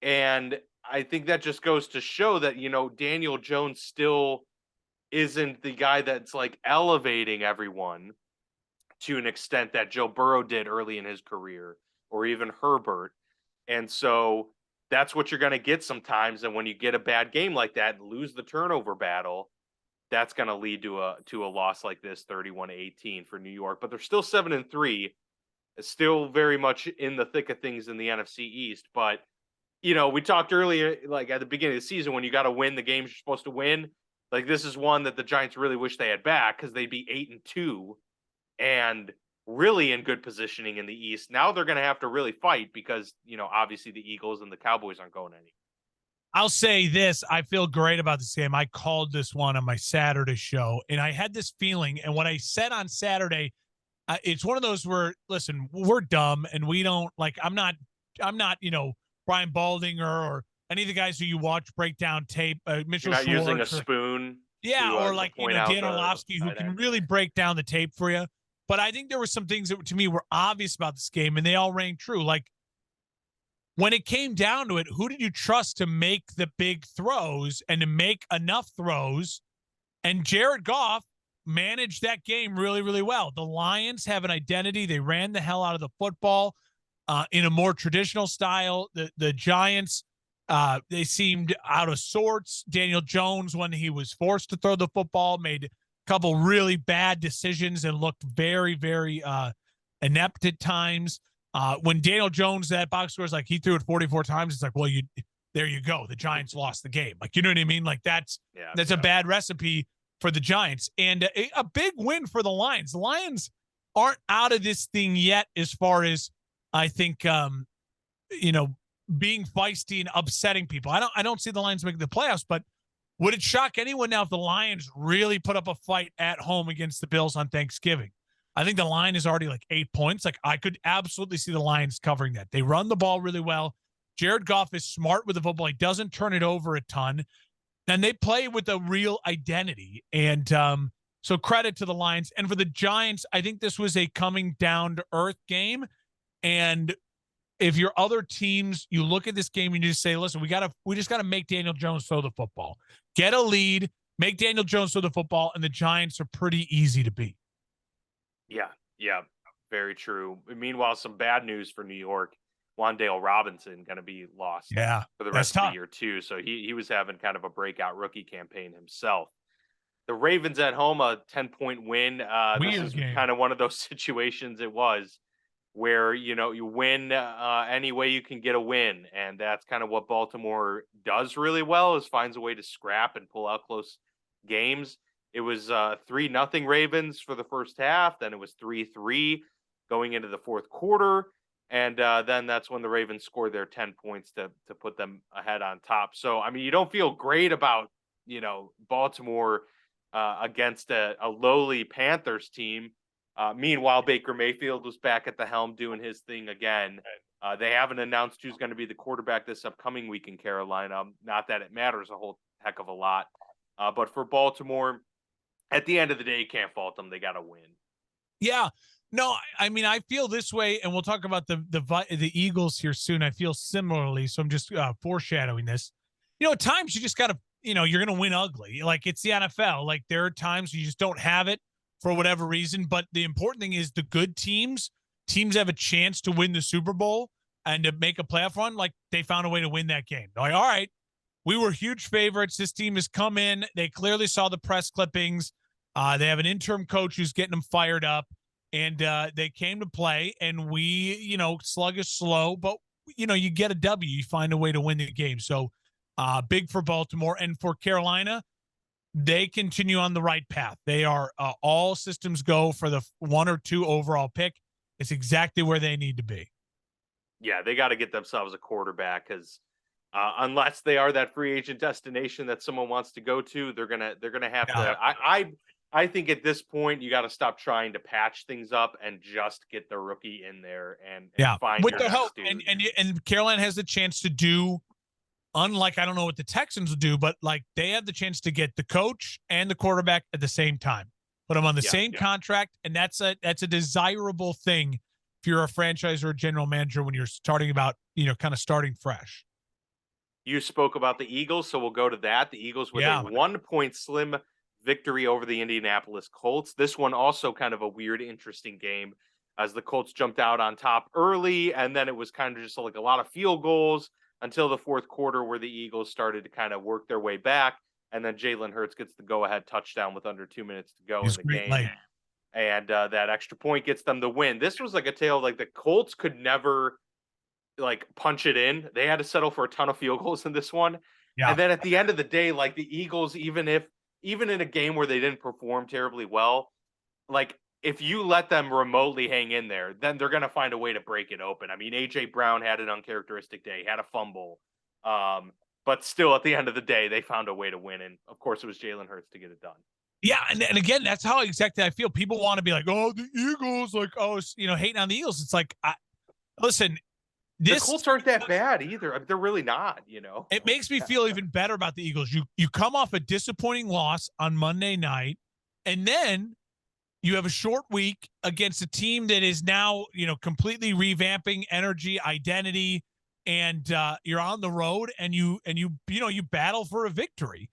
And I think that just goes to show that, Daniel Jones still isn't the guy that's like elevating everyone to an extent that Joe Burrow did early in his career, or even Herbert. And so that's what you're going to get sometimes. And when you get a bad game like that and lose the turnover battle, that's going to lead to a loss like this, 31-18 for New York. But they're still 7-3, still very much in the thick of things in the NFC East. But we talked earlier, like at the beginning of the season, when you got to win the games you're supposed to win. Like, this is one that the Giants really wish they had back, because they'd be 8-2 and really in good positioning in the East. Now they're going to have to really fight because, obviously the Eagles and the Cowboys aren't going any. I'll say this. I feel great about this game. I called this one on my Saturday show, and I had this feeling. And what I said on Saturday, it's one of those where, listen, we're dumb and we don't like, I'm not, Brian Baldinger or any of the guys who you watch break down tape, Mitchell You're not Schwartz, using a spoon. yeah, or like, Dan the Orlovsky, who can really break down the tape for you. But I think there were some things that to me were obvious about this game, and they all rang true. Like, when it came down to it, who did you trust to make the big throws and to make enough throws? And Jared Goff managed that game really, really well. The Lions have an identity. They ran the hell out of the football in a more traditional style. The Giants, they seemed out of sorts. Daniel Jones, when he was forced to throw the football, made a couple really bad decisions and looked very, very inept at times. When Daniel Jones, that box score is like he threw it 44 times, it's like, well, there you go. The Giants lost the game. Like, you know what I mean? Like, that's a bad recipe for the Giants, and a big win for the Lions. The Lions aren't out of this thing yet, as far as I think, being feisty and upsetting people. I don't see the Lions making the playoffs, but would it shock anyone now if the Lions really put up a fight at home against the Bills on Thanksgiving? I think the line is already like 8 points. Like, I could absolutely see the Lions covering that. They run the ball really well. Jared Goff is smart with the football. He doesn't turn it over a ton. And they play with a real identity. And so credit to the Lions. And for the Giants, I think this was a coming down to earth game. And if your other teams, you look at this game and you just say, listen, we just got to make Daniel Jones throw the football. Get a lead, make Daniel Jones throw the football, and the Giants are pretty easy to beat. Yeah, very true. Meanwhile, some bad news for New York. Wan'Dale Robinson going to be lost for the rest of the year too. So he was having kind of a breakout rookie campaign himself. The Ravens at home, a 10-point win. This is kind of one of those situations it was where, you win any way you can get a win. And that's kind of what Baltimore does really well, is finds a way to scrap and pull out close games. It was 3-0 Ravens for the first half. Then it was 3-3 going into the fourth quarter. And then that's when the Ravens scored their 10 points to put them ahead on top. So, I mean, you don't feel great about, Baltimore against a lowly Panthers team. Meanwhile, Baker Mayfield was back at the helm doing his thing again. They haven't announced who's going to be the quarterback this upcoming week in Carolina. Not that it matters a whole heck of a lot. But for Baltimore, at the end of the day, you can't fault them. They got to win. Yeah. No, I mean, I feel this way, and we'll talk about the Eagles here soon. I feel similarly, so I'm just foreshadowing this. At times you just got to, you're going to win ugly. Like, it's the NFL. Like, there are times you just don't have it for whatever reason. But the important thing is the good teams have a chance to win the Super Bowl and to make a playoff run. Like, they found a way to win that game. They're like, all right, we were huge favorites. This team has come in. They clearly saw the press clippings. They have an interim coach who's getting them fired up. And they came to play, and we, sluggish, slow, but, you get a W. You find a way to win the game. So big for Baltimore. And for Carolina, they continue on the right path. They are all systems go for the 1 or 2 overall pick. It's exactly where they need to be. Yeah, they got to get themselves a quarterback, because unless they are that free agent destination that someone wants to go to, they're gonna have to. I think at this point you got to stop trying to patch things up and just get the rookie in there and find with your the next hope. dude. And Carolina has the chance to do, unlike I don't know what the Texans will do, but like they have the chance to get the coach and the quarterback at the same time. Put them on the same contract, and that's a desirable thing if you're a franchise or a general manager when you're starting about, kind of starting fresh. You spoke about the Eagles, so we'll go to that. The Eagles with a 1-point slim victory over the Indianapolis Colts. This one also kind of a weird, interesting game as the Colts jumped out on top early, and then it was kind of just like a lot of field goals until the fourth quarter where the Eagles started to kind of work their way back. And then Jalen Hurts gets the go-ahead touchdown with under 2 minutes to go in the game. Late. And that extra point gets them the win. This was like a tale, like the Colts could never like punch it in. They had to settle for a ton of field goals in this one. Yeah. And then at the end of the day, like the Eagles, even in a game where they didn't perform terribly well, like if you let them remotely hang in there, then they're going to find a way to break it open. I mean, AJ Brown had an uncharacteristic day, had a fumble. But still, at the end of the day, they found a way to win. And of course, it was Jalen Hurts to get it done. Yeah. And again, that's how exactly I feel. People want to be like, oh, the Eagles, like, oh, hating on the Eagles. It's like, listen, the Colts aren't that bad either. They're really not, It makes me feel even better about the Eagles. You come off a disappointing loss on Monday night, and then you have a short week against a team that is now, completely revamping energy, identity, and you're on the road and you battle for a victory.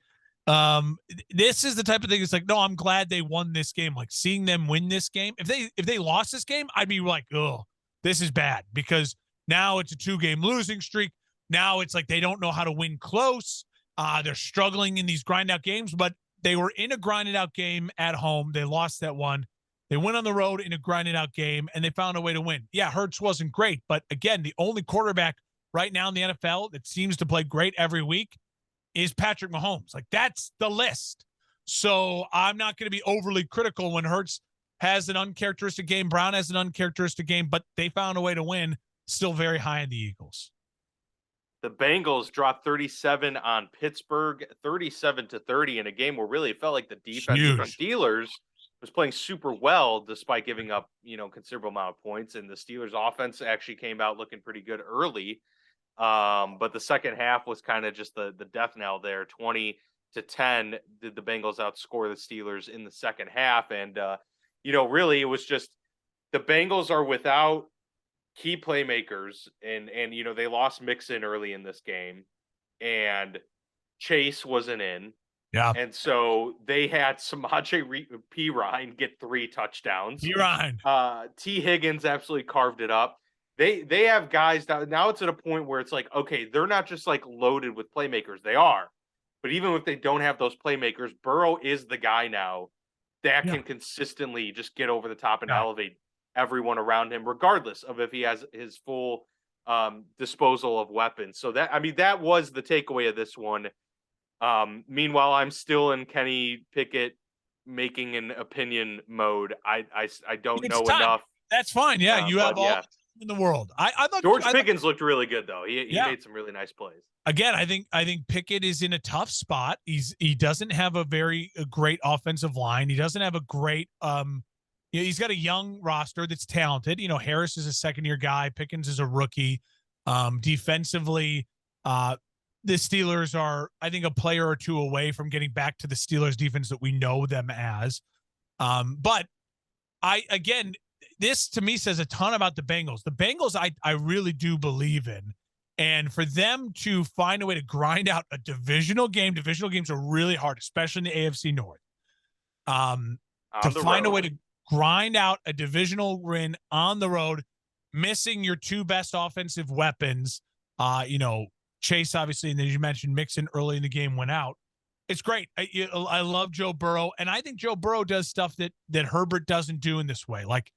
This is the type of thing. It's like, no, I'm glad they won this game. Like seeing them win this game. If they lost this game, I'd be like, oh, this is bad, because now it's a 2-game losing streak. Now it's like they don't know how to win close. They're struggling in these grind out games, but they were in a grinded out game at home. They lost that one. They went on the road in a grinded out game, and they found a way to win. Yeah, Hurts wasn't great, but again, the only quarterback right now in the NFL that seems to play great every week is Patrick Mahomes. Like, that's the list. So I'm not going to be overly critical when Hurts has an uncharacteristic game, Brown has an uncharacteristic game, but they found a way to win. Still very high in the Eagles. The Bengals dropped 37 on Pittsburgh, 37-30 in a game where really it felt like the defense of the Steelers was playing super well despite giving up, considerable amount of points. And the Steelers offense actually came out looking pretty good early. But the second half was kind of just the death knell there. 20-10 did the Bengals outscore the Steelers in the second half. And, really it was just the Bengals are without key playmakers, and they lost Mixon early in this game, and Chase wasn't in. Yeah. And so they had Samaje Perine get 3 touchdowns. Perine. T. Higgins absolutely carved it up. They have guys now it's at a point where it's like, okay, they're not just like loaded with playmakers. They are. But even if they don't have those playmakers, Burrow is the guy now that can consistently just get over the top and elevate everyone around him, regardless of if he has his full disposal of weapons. So that was the takeaway of this one. Meanwhile, I'm still in Kenny Pickett making an opinion mode. I don't know enough. That's fine. Yeah, you have all in the world. I thought George Pickens looked really good though. He made some really nice plays. Again, I think Pickett is in a tough spot. He doesn't have a great offensive line. He doesn't have a great he's got a young roster that's talented. Harris is a second-year guy. Pickens is a rookie. Defensively, the Steelers are, I think, a player or two away from getting back to the Steelers defense that we know them as. But this to me says a ton about the Bengals. The Bengals, I really do believe in. And for them to find a way to grind out a divisional games are really hard, especially in the AFC North. To find a way to grind out a divisional win on the road, missing your 2 best offensive weapons. Chase, obviously, and as you mentioned, Mixon early in the game went out. It's great. I love Joe Burrow, and I think Joe Burrow does stuff that Herbert doesn't do in this way. Like,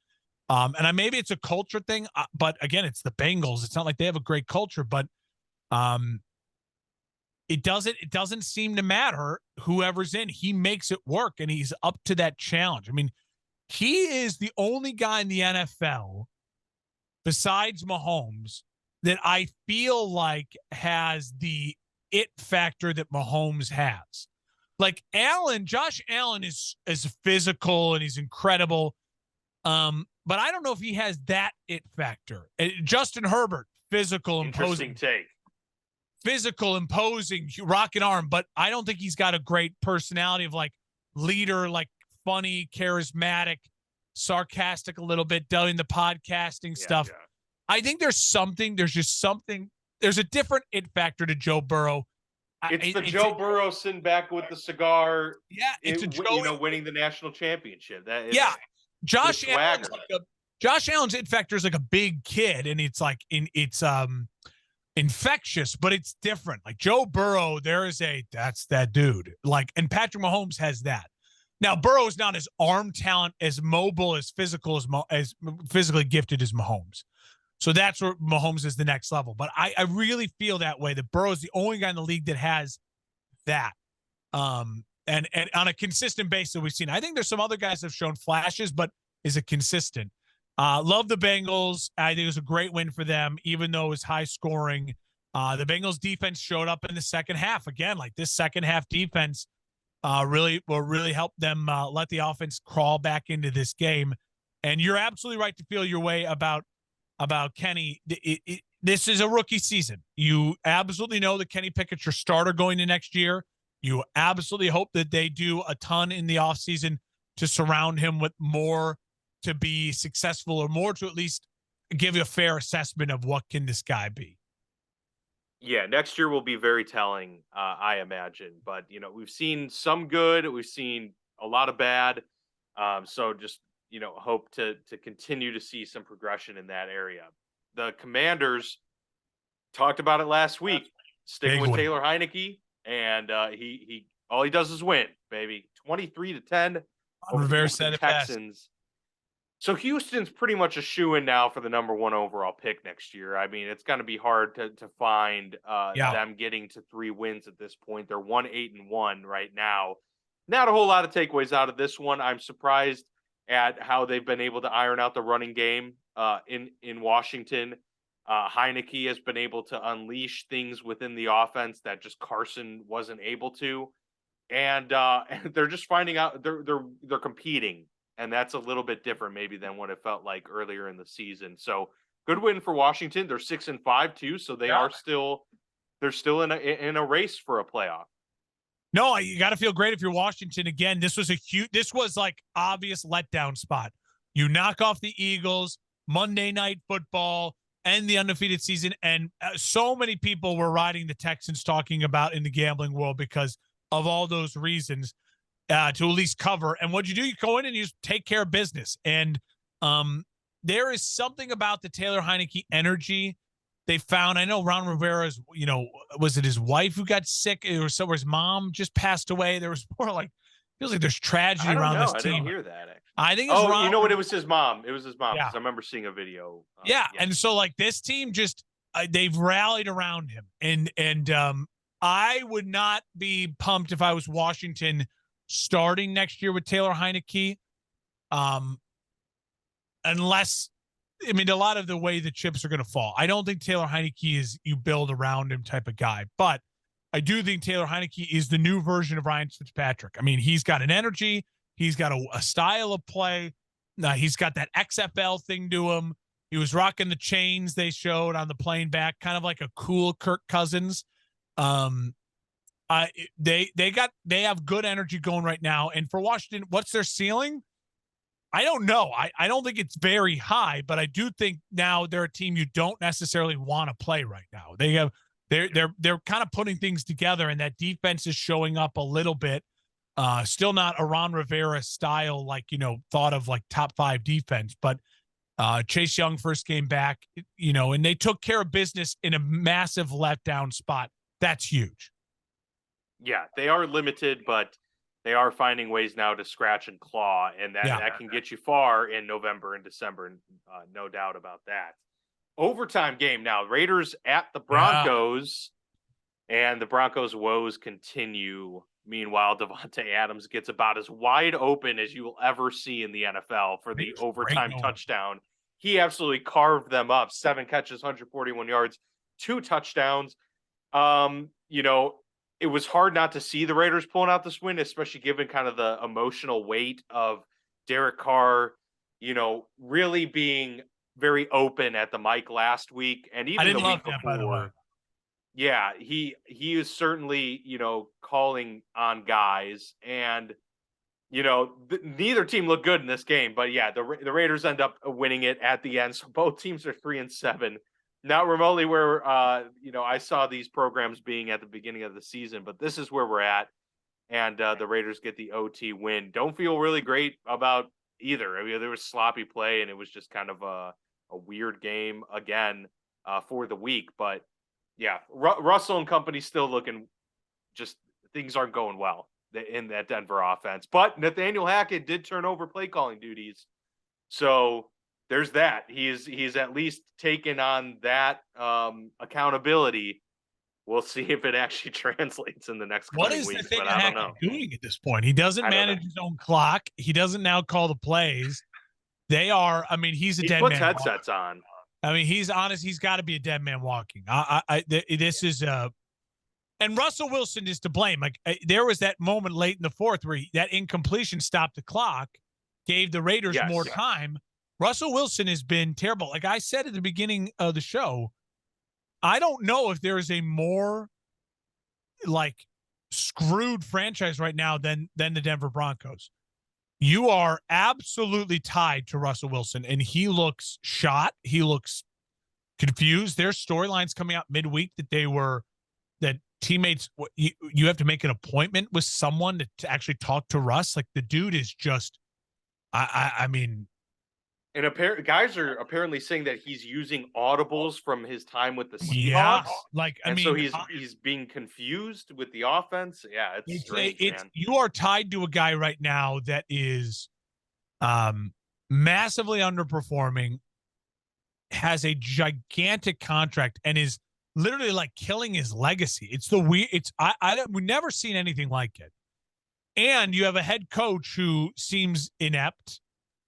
maybe it's a culture thing, but again, it's the Bengals. It's not like they have a great culture, but it doesn't seem to matter whoever's in. He makes it work, and he's up to that challenge. I mean, he is the only guy in the NFL besides Mahomes that I feel like has the it factor that Mahomes has. like Josh Allen is physical and he's incredible. But I don't know if he has that it factor. Justin Herbert, physical, Interesting imposing. take. Physical, imposing, rocket arm, but I don't think he's got a great personality of like leader, like funny, charismatic, sarcastic a little bit, doing the podcasting stuff. Yeah. I think there's just something, there's a different it factor to Joe Burrow. It's Joe Burrow sitting back with the cigar. Yeah, winning the national championship. Josh Allen's it factor is like a big kid, and it's like it's infectious, but it's different. Like Joe Burrow, that's that dude. Like, and Patrick Mahomes has that. Now Burrow is not as arm talent, as mobile, as physical, as physically gifted as Mahomes. So that's where Mahomes is the next level. But I really feel that way, that Burrow is the only guy in the league that has that. And on a consistent basis that we've seen. I think there's some other guys that have shown flashes, but is it consistent? Love the Bengals. I think it was a great win for them, even though it was high scoring. The Bengals defense showed up in the second half. Again, like this second half defense really help them let the offense crawl back into this game. And you're absolutely right to feel your way about Kenny. This is a rookie season. You absolutely know that Kenny Pickett's your starter going to next year. You absolutely hope that they do a ton in the offseason to surround him with more to be successful, or more to at least give you a fair assessment of what can this guy be. Yeah, next year will be very telling, I imagine. But, we've seen some good. We've seen a lot of bad. So just, hope to continue to see some progression in that area. The Commanders talked about it last week, sticking with Taylor Heineke. And he all he does is win, baby. 23-10 over the Texans. So Houston's pretty much a shoo-in now for the number 1 overall pick next year. I mean, it's going to be hard to find them getting to 3 wins at this point. They're 1-8-1 right now. Not a whole lot of takeaways out of this one. I'm surprised at how they've been able to iron out the running game in Washington. Heineke has been able to unleash things within the offense that just Carson wasn't able to, and they're just finding out they're competing, and that's a little bit different maybe than what it felt like earlier in the season. So good win for Washington. They're 6-5 too, so they're still in a race for a playoff. No, you got to feel great if you're Washington. Again, this was like obvious letdown spot. You knock off the Eagles, Monday Night Football, and the undefeated season. And so many people were riding the Texans talking about in the gambling world because of all those reasons to at least cover. And what you do, you go in and you just take care of business. And there is something about the Taylor Heineke energy they found. I know Ron Rivera's, was it his wife who got sick? Or his mom just passed away. There was more like, feels like there's tragedy around this team. I didn't hear that, actually. I think it's Ron. You know what? It was his mom. It was his mom. Because I remember seeing a video. And so like this team just they've rallied around him, and I would not be pumped if I was Washington starting next year with Taylor Heineke, unless a lot of the way the chips are going to fall. I don't think Taylor Heineke is you build around him type of guy, but I do think Taylor Heineke is the new version of Ryan Fitzpatrick. I mean, he's got an energy. He's got a style of play. He's got that XFL thing to him. He was rocking the chains they showed on the plane back, kind of like a cool Kirk Cousins. They have good energy going right now. And for Washington, what's their ceiling? I don't know. I don't think it's very high, but I do think now they're a team you don't necessarily want to play right now. They're kind of putting things together, and that defense is showing up a little bit. Still not a Ron Rivera style, thought of like top 5 defense, but Chase Young first game back, and they took care of business in a massive letdown spot. That's huge. Yeah, they are limited, but they are finding ways now to scratch and claw, and that can get you far in November and December, no doubt about that. Overtime game now, Raiders at the Broncos, and the Broncos' woes continue. Meanwhile, Devontae Adams gets about as wide open as you will ever see in the NFL for the overtime touchdown. He absolutely carved them up. 7 catches, 141 yards, 2 touchdowns. it was hard not to see the Raiders pulling out this win, especially given kind of the emotional weight of Derek Carr, really being very open at the mic last week and even the week before. By the way. Yeah, he is certainly, calling on guys, and neither team looked good in this game, but yeah, the Raiders end up winning it at the end. So both teams are 3-7. Not remotely where I saw these programs being at the beginning of the season, but this is where we're at, and the Raiders get the OT win. Don't feel really great about either. I mean, there was sloppy play, and it was just kind of a weird game again for the week. But yeah, Russell and company still looking, just things aren't going well in that Denver offense. But Nathaniel Hackett did turn over play calling duties, so there's that. He's at least taken on that accountability. We'll see if it actually translates in the next coming weeks. But I don't know. Doing at this point, he doesn't manage his own clock. He doesn't now call the plays. They are. I mean, he's a dead man. He puts headsets on. I mean, he's honest. He's got to be a dead man walking. This is and Russell Wilson is to blame. Like there was that moment late in the fourth where that incompletion stopped the clock, gave the Raiders more time. Russell Wilson has been terrible. Like I said at the beginning of the show, I don't know if there is a more like screwed franchise right now than the Denver Broncos. You are absolutely tied to Russell Wilson, and he looks shot. He looks confused. There's storylines coming out midweek that teammates, you have to make an appointment with someone to actually talk to Russ. Like the dude is just, I mean. And guys are apparently saying that he's using audibles from his time with the Seahawks. Yeah, so he's being confused with the offense. Yeah, it's strange, man. You are tied to a guy right now that is massively underperforming, has a gigantic contract, and is literally like killing his legacy. It's the weird. We've never seen anything like it. And you have a head coach who seems inept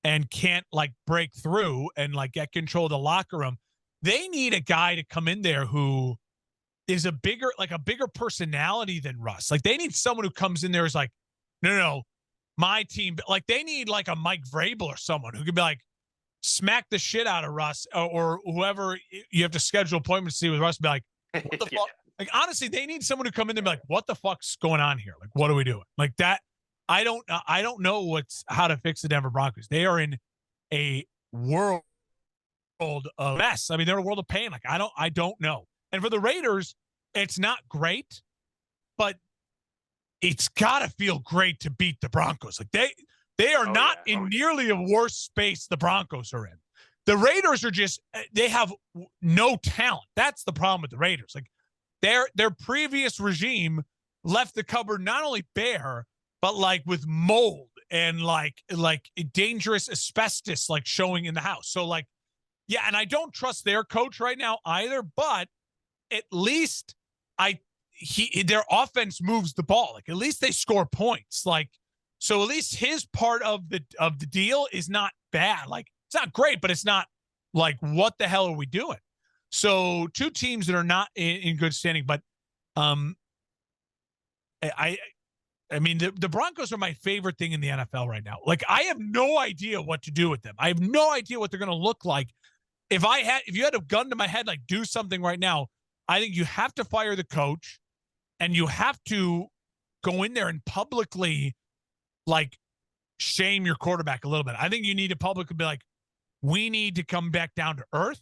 and can't like break through and like get control of the locker room. They need a guy to come in there who is a bigger personality than Russ. Like they need someone who comes in there is like, no, my team. Like they need like a Mike Vrabel or someone who could be like, smack the shit out of Russ or whoever you have to schedule appointments to see with Russ. Be like, what the fuck? Like honestly, they need someone to come in and be like, what the fuck's going on here? Like, what are we doing? Like that. I don't know how to fix the Denver Broncos. They are in a world of mess. I mean, they're in a world of pain. Like I don't know. And for the Raiders, it's not great, but it's got to feel great to beat the Broncos. Like they are not in nearly a worse space the Broncos are in. The Raiders are just, they have no talent. That's the problem with the Raiders. Like their previous regime left the cupboard not only bare, but like with mold and like dangerous asbestos like showing in the house. So like, yeah, and I don't trust their coach right now either, but at least their offense moves the ball. Like at least they score points. Like, so at least his part of the deal is not bad. Like it's not great, but it's not like, what the hell are we doing? So two teams that are not in good standing, but I mean, the Broncos are my favorite thing in the NFL right now. Like, I have no idea what to do with them. I have no idea what they're going to look like. If you had a gun to my head, like do something right now, I think you have to fire the coach and you have to go in there and publicly like shame your quarterback a little bit. I think you need to publicly be like, we need to come back down to earth.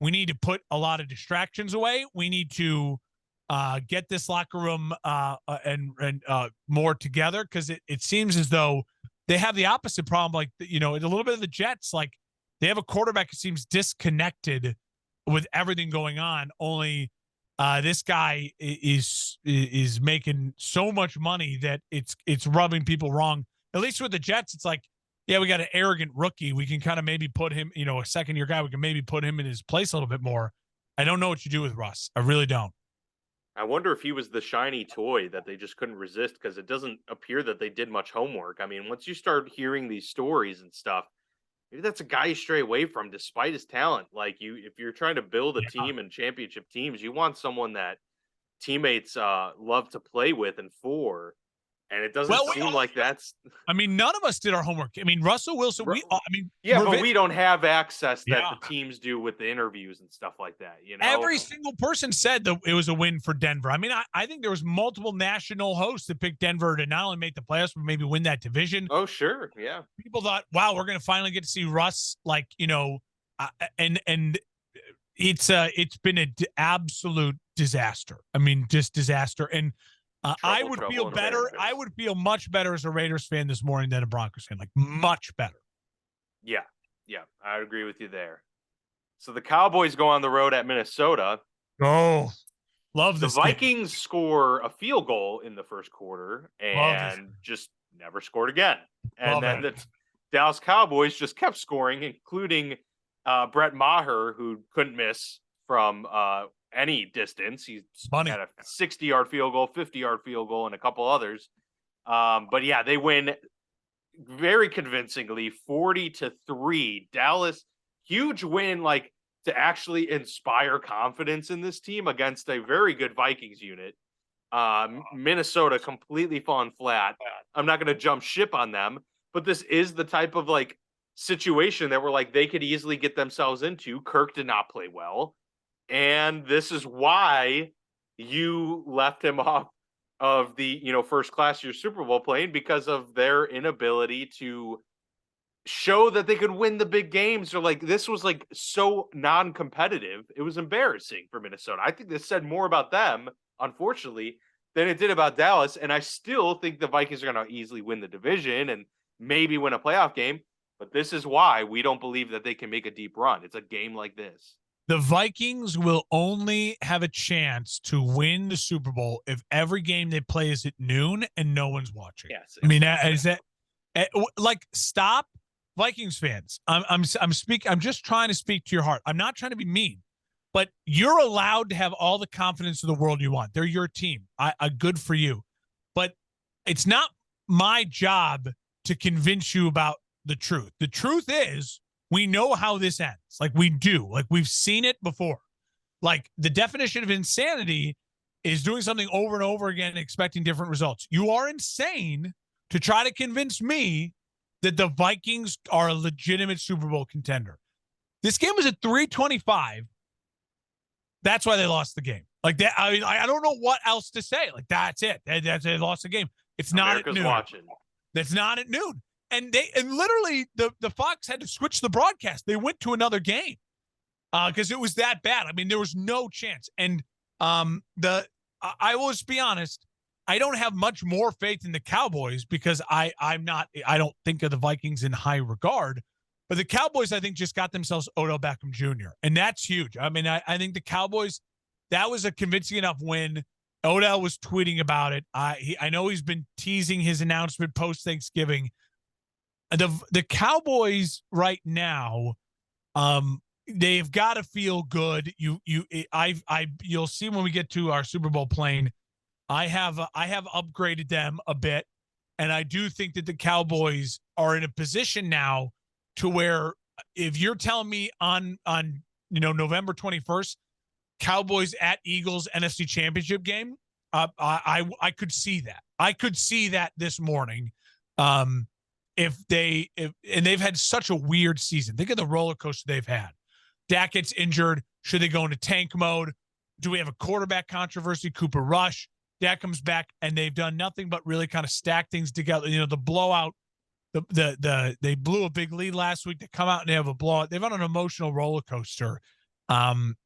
We need to put a lot of distractions away. We need to get this locker room and more together, because it seems as though they have the opposite problem. Like, a little bit of the Jets, like they have a quarterback who seems disconnected with everything going on. Only this guy is making so much money that it's rubbing people wrong. At least with the Jets, it's like, yeah, we got an arrogant rookie. We can kind of maybe put him, a second-year guy. We can maybe put him in his place a little bit more. I don't know what you do with Russ. I really don't. I wonder if he was the shiny toy that they just couldn't resist, because it doesn't appear that they did much homework. I mean, once you start hearing these stories and stuff, maybe that's a guy you stray away from despite his talent. Like if you're trying to build a team and championship teams, you want someone that teammates love to play with and for, and it doesn't Well, seem like that's. I mean, none of us did our homework. I mean, Russell Wilson, Yeah, but we don't have access that yeah. the teams do with the interviews and stuff like that, you know? Every single person said that it was a win for Denver. I mean, I think there was multiple national hosts that picked Denver to not only make the playoffs, but maybe win that division. Oh, sure. Yeah. People thought, wow, we're going to finally get to see Russ, like, and it's been an absolute disaster. I mean, just disaster. And I would feel better. I would feel much better as a Raiders fan this morning than a Broncos fan, like much better. Yeah. Yeah. I agree with you there. So the Cowboys go on the road at Minnesota. Oh, love this. The Vikings score a field goal in the first quarter and just never scored again. And then the Dallas Cowboys just kept scoring, including Brett Maher, who couldn't miss from any distance. He's had a 60-yard field goal, 50-yard field goal, and a couple others. But yeah, they win very convincingly, 40-3. Dallas, huge win, like to actually inspire confidence in this team against a very good Vikings unit. Minnesota completely fallen flat. I'm not going to jump ship on them, but this is the type of like situation that we're like they could easily get themselves into. Kirk did not play well. And this is why you left him off of the, first class year Super Bowl plane, because of their inability to show that they could win the big games. Or like, this was like so non-competitive. It was embarrassing for Minnesota. I think this said more about them, unfortunately, than it did about Dallas. And I still think the Vikings are going to easily win the division and maybe win a playoff game. But this is why we don't believe that they can make a deep run. It's a game like this. The Vikings will only have a chance to win the Super Bowl if every game they play is at noon and no one's watching. Yes, I mean, is that like stop, Vikings fans? I'm speaking. I'm just trying to speak to your heart. I'm not trying to be mean, but you're allowed to have all the confidence of the world you want. They're your team. Good for you, but it's not my job to convince you about the truth. The truth is, we know how this ends. Like we do. Like we've seen it before. Like the definition of insanity is doing something over and over again and expecting different results. You are insane to try to convince me that the Vikings are a legitimate Super Bowl contender. This game was at 325. That's why they lost the game. Like that. I don't know what else to say. Like that's it. They lost the game. It's not at noon. That's not at noon. And literally the Fox had to switch the broadcast. They went to another game because it was that bad. I mean, there was no chance. And I will just be honest, I don't have much more faith in the Cowboys because I don't think of the Vikings in high regard. But the Cowboys, I think, just got themselves Odell Beckham Jr. And that's huge. I mean, I think the Cowboys, that was a convincing enough win. Odell was tweeting about it. I know he's been teasing his announcement post-Thanksgiving. The Cowboys right now, they've got to feel good. You'll see when we get to our Super Bowl plane. I have upgraded them a bit, and I do think that the Cowboys are in a position now to where if you're telling me on November 21st, Cowboys at Eagles NFC Championship game, I could see that. I could see that this morning. And they've had such a weird season. Think of the roller coaster they've had. Dak gets injured. Should they go into tank mode? Do we have a quarterback controversy? Cooper Rush. Dak comes back, and they've done nothing but really kind of stack things together. The blowout. They blew a big lead last week. They come out and they have a blowout. They've on an emotional roller coaster. And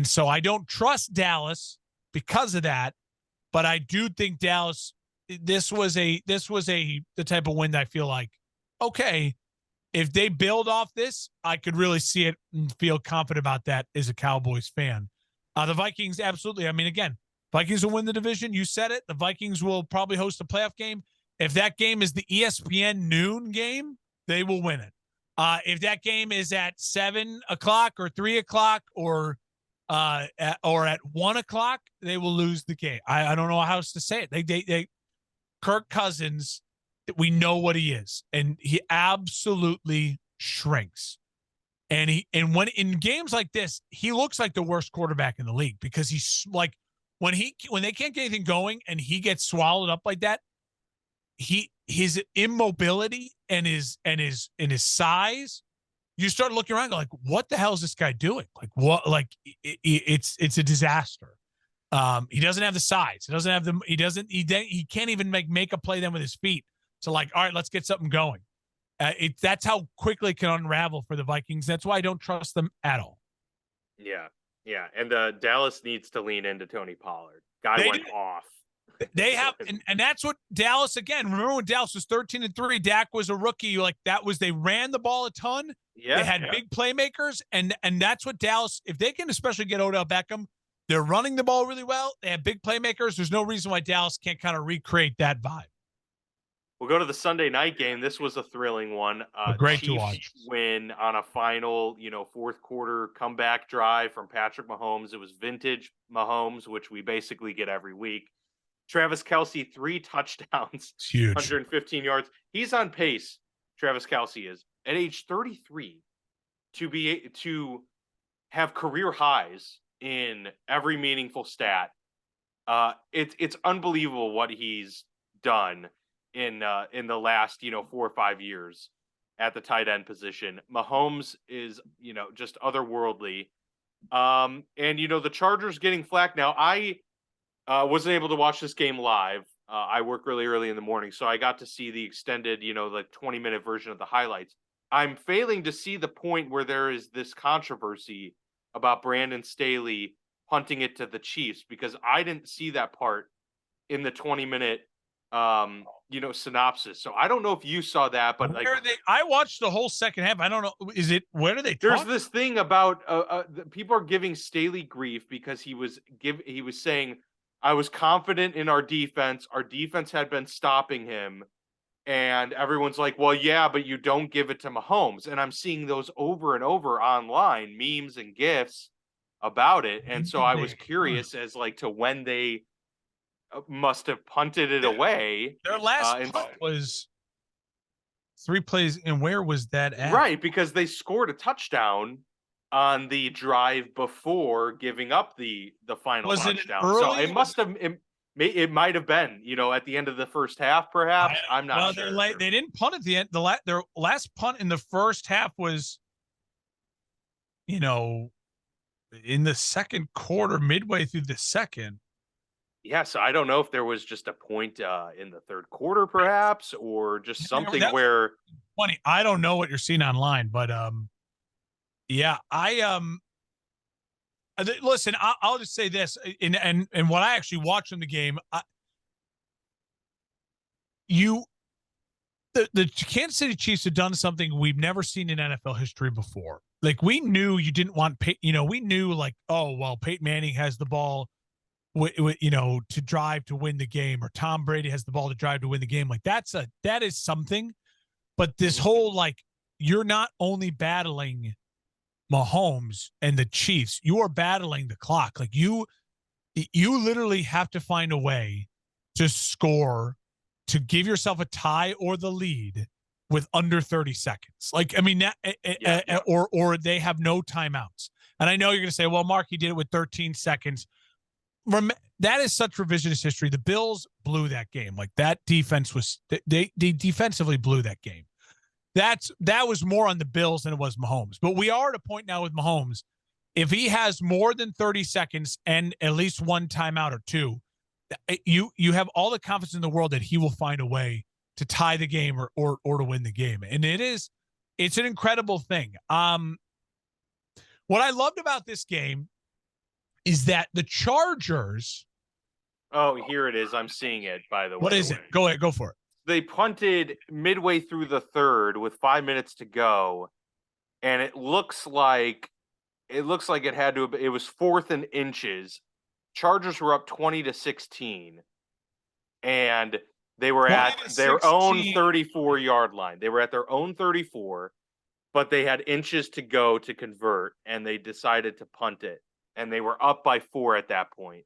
so I don't trust Dallas because of that. But I do think Dallas. This was the type of win that I feel like, okay, if they build off this, I could really see it and feel confident about that as a Cowboys fan. The Vikings, absolutely. I mean, again, Vikings will win the division. You said it. The Vikings will probably host a playoff game. If that game is the ESPN noon game, they will win it. If that game is at 7 o'clock or 3 o'clock or at 1 o'clock, they will lose the game. I don't know how else to say it. They Kirk Cousins, we know what he is, and he absolutely shrinks. And when in games like this, he looks like the worst quarterback in the league because he's like when they can't get anything going and he gets swallowed up like that, his immobility and his size, you start looking around like, what the hell is this guy doing? Like what? Like it's a disaster. He doesn't have the size. He doesn't have the. He can't even make a play then with his feet. So like, all right, let's get something going. That's how quickly it can unravel for the Vikings. That's why I don't trust them at all. Yeah, yeah, and Dallas needs to lean into Tony Pollard. Guy went off. They have, and that's what Dallas, again, remember when Dallas was 13-3, Dak was a rookie. Like they ran the ball a ton. Yeah. They had big playmakers, and that's what Dallas, if they can especially get Odell Beckham, they're running the ball really well. They have big playmakers. There's no reason why Dallas can't kind of recreate that vibe. We'll go to the Sunday night game. This was a thrilling one. Great Chiefs to watch. Win on a final, fourth quarter comeback drive from Patrick Mahomes. It was vintage Mahomes, which we basically get every week. Travis Kelce, 3 touchdowns, it's huge, 115 yards. He's on pace. Travis Kelce is at age 33 to have career highs in every meaningful stat. It's unbelievable what he's done in the last 4 or 5 years at the tight end position. Mahomes is just otherworldly. And the Chargers getting flack now. I wasn't able to watch this game live. I work really early in the morning, so I got to see the extended, like 20-minute version of the highlights. I'm failing to see the point where there is this controversy about Brandon Staley punting it to the Chiefs, because I didn't see that part in the 20-minute synopsis. So I don't know if you saw that, but I watched the whole second half. I don't know. Where do they talk? There's this thing about people are giving Staley grief because he was saying, I was confident in our defense. Our defense had been stopping him. And everyone's like, well, yeah, but you don't give it to Mahomes. And I'm seeing those over and over online, memes and GIFs about it. And so I was curious as to when they must have punted it away. Their last punt was 3 plays. And where was that at? Right, because they scored a touchdown on the drive before giving up the final touchdown. So it must have. It might have been, at the end of the first half, perhaps. I'm not sure. They didn't punt at the end. Their last punt in the first half was, in the second quarter, midway through the second. Yeah, so I don't know if there was just a point in the third quarter, perhaps, or just something where. Funny, I don't know what you're seeing online, but yeah, listen, I'll just say this, and what I actually watched in the game, the Kansas City Chiefs have done something we've never seen in NFL history before. Like, we knew you didn't want we knew Peyton Manning has the ball, to drive to win the game, or Tom Brady has the ball to drive to win the game. Like, that is something, but this whole, you're not only battling Mahomes and the Chiefs, you are battling the clock. Like, you literally have to find a way to score, to give yourself a tie or the lead with under 30 seconds. Like, I mean, or they have no timeouts. And I know you're going to say, well, Mark, he did it with 13 seconds. That is such revisionist history. The Bills blew that game. Like, that defense they defensively blew that game. That was more on the Bills than it was Mahomes. But we are at a point now with Mahomes. If he has more than 30 seconds and at least one timeout or two, you have all the confidence in the world that he will find a way to tie the game or to win the game. And it's an incredible thing. What I loved about this game is that the Chargers. Oh, here it is. I'm seeing it, by the way. What is it? Go ahead. Go for it. They punted midway through the third with 5 minutes to go, and it looks like it had to. It was 4th and inches. Chargers were up 20-16, and they were at their own 34-yard line. They were at their own 34, but they had inches to go to convert, and they decided to punt it, and they were up by 4 at that point.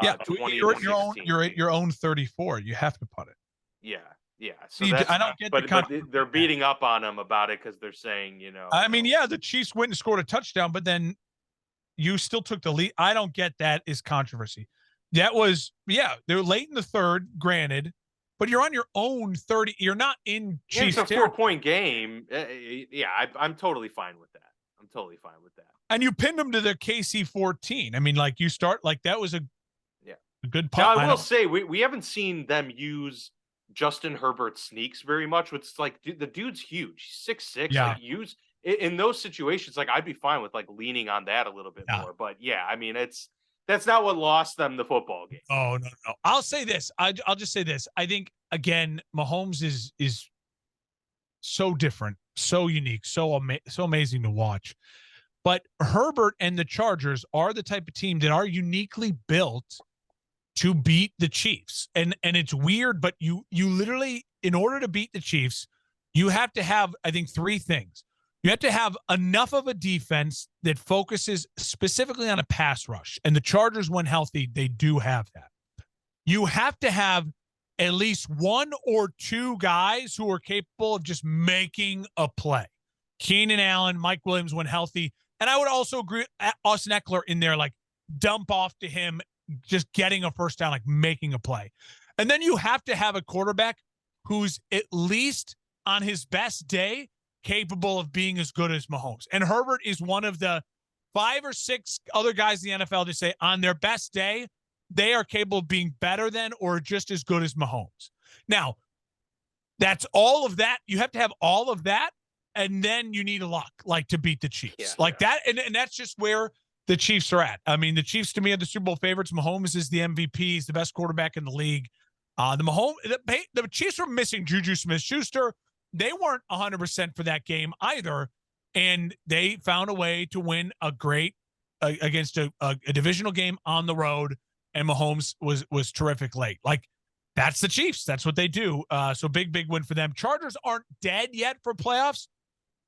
You're at your own 34. You have to punt it. Yeah. So I don't get but they're beating up on them about it because they're saying, I mean, yeah, the Chiefs went and scored a touchdown, but then you still took the lead. I don't get that is controversy. That was, they're late in the third, granted, but you're on your own 30. You're not in Chiefs. It's a 4-point game. I'm totally fine with that. And you pinned them to the KC 14. I mean, like you start like that was a good punt. Now I will say we haven't seen them use Justin Herbert sneaks very much. It's like the dude's huge. He's 6'6". Yeah. Like use in those situations, like I'd be fine with like leaning on that a little bit more. But I mean that's not what lost them the football game. Oh no. I'll say this. I'll just say this. I think again, Mahomes is so different, so unique, so amazing to watch. But Herbert and the Chargers are the type of team that are uniquely built to beat the Chiefs. And it's weird, but you literally, in order to beat the Chiefs, you have to have, I think, three things. You have to have enough of a defense that focuses specifically on a pass rush. And the Chargers, when healthy, they do have that. You have to have at least one or two guys who are capable of just making a play. Keenan Allen, Mike Williams, when healthy. And I would also agree, Austin Eckler in there, like dump off to him, just getting a first down, like making a play. And then you have to have a quarterback who's at least on his best day capable of being as good as Mahomes. And Herbert is one of the 5 or 6 other guys in the NFL to say on their best day, they are capable of being better than or just as good as Mahomes. Now, that's all of that. You have to have all of that, and then you need a luck, like to beat the Chiefs. That, and that's just where the Chiefs are at. I mean, the Chiefs to me are the Super Bowl favorites. Mahomes is the MVP. He's the best quarterback in the league. The Chiefs were missing Juju Smith-Schuster. They weren't 100% for that game either, and they found a way to win against a divisional game on the road. And Mahomes was terrific late. Like that's the Chiefs. That's what they do. So big win for them. Chargers aren't dead yet for playoffs,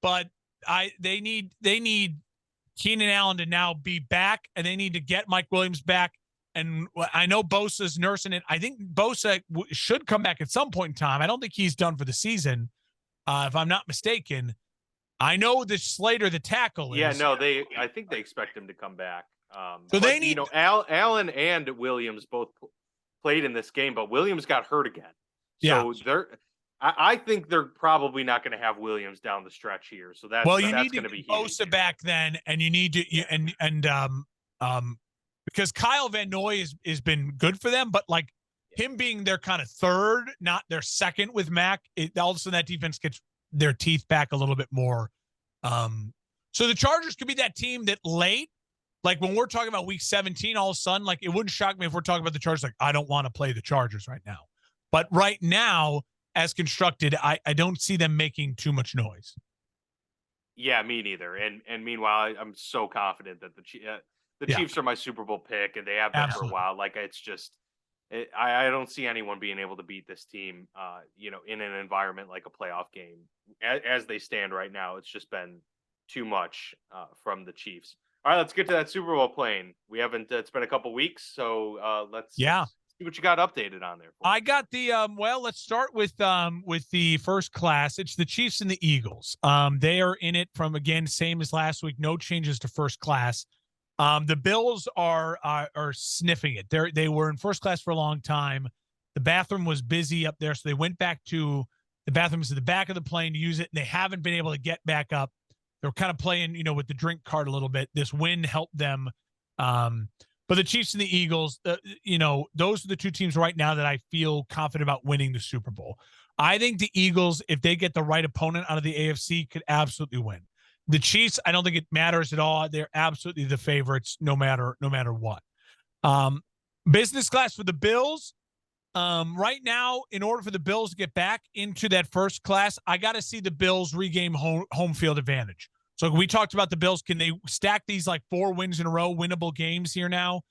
but they need Keenan Allen to now be back, and they need to get Mike Williams back. And I know Bosa's nursing it. I think Bosa should come back at some point in time. I don't think he's done for the season, if I'm not mistaken. I know that Slater, the tackle, is. Yeah, no, I think they expect him to come back. So they need, Allen and Williams both played in this game, but Williams got hurt again. So I think they're probably not going to have Williams down the stretch here. So that's going to be Bosa back then, and you need to because Kyle Van Noy has been good for them, but like him being their kind of third, not their second with Mac, all of a sudden that defense gets their teeth back a little bit more. So the Chargers could be that team that late. Like when we're talking about week 17, all of a sudden, like it wouldn't shock me if we're talking about the Chargers. Like I don't want to play the Chargers right now, but right now, as constructed, I don't see them making too much noise. Yeah, me neither. And meanwhile, I'm so confident that the Chiefs are my Super Bowl pick, and they have been for a while. Like it's just, I don't see anyone being able to beat this team, in an environment like a playoff game as they stand right now. It's just been too much from the Chiefs. All right, let's get to that Super Bowl plane. We haven't. It's been a couple weeks, so let's see what you got updated on there. I got the let's start with the first class. It's the Chiefs and the Eagles. They are in it from, again, same as last week. No changes to first class. The Bills are sniffing it. They were in first class for a long time. The bathroom was busy up there, so they went back to the bathrooms at the back of the plane to use it, and they haven't been able to get back up. They're kind of playing, with the drink card a little bit. This win helped them. But the Chiefs and the Eagles, those are the two teams right now that I feel confident about winning the Super Bowl. I think the Eagles, if they get the right opponent out of the AFC, could absolutely win. The Chiefs, I don't think it matters at all. They're absolutely the favorites, no matter what. Business class for the Bills. Right now, in order for the Bills to get back into that first class, I got to see the Bills regain home field advantage. So we talked about the Bills. Can they stack these like 4 wins in a row, winnable games here now?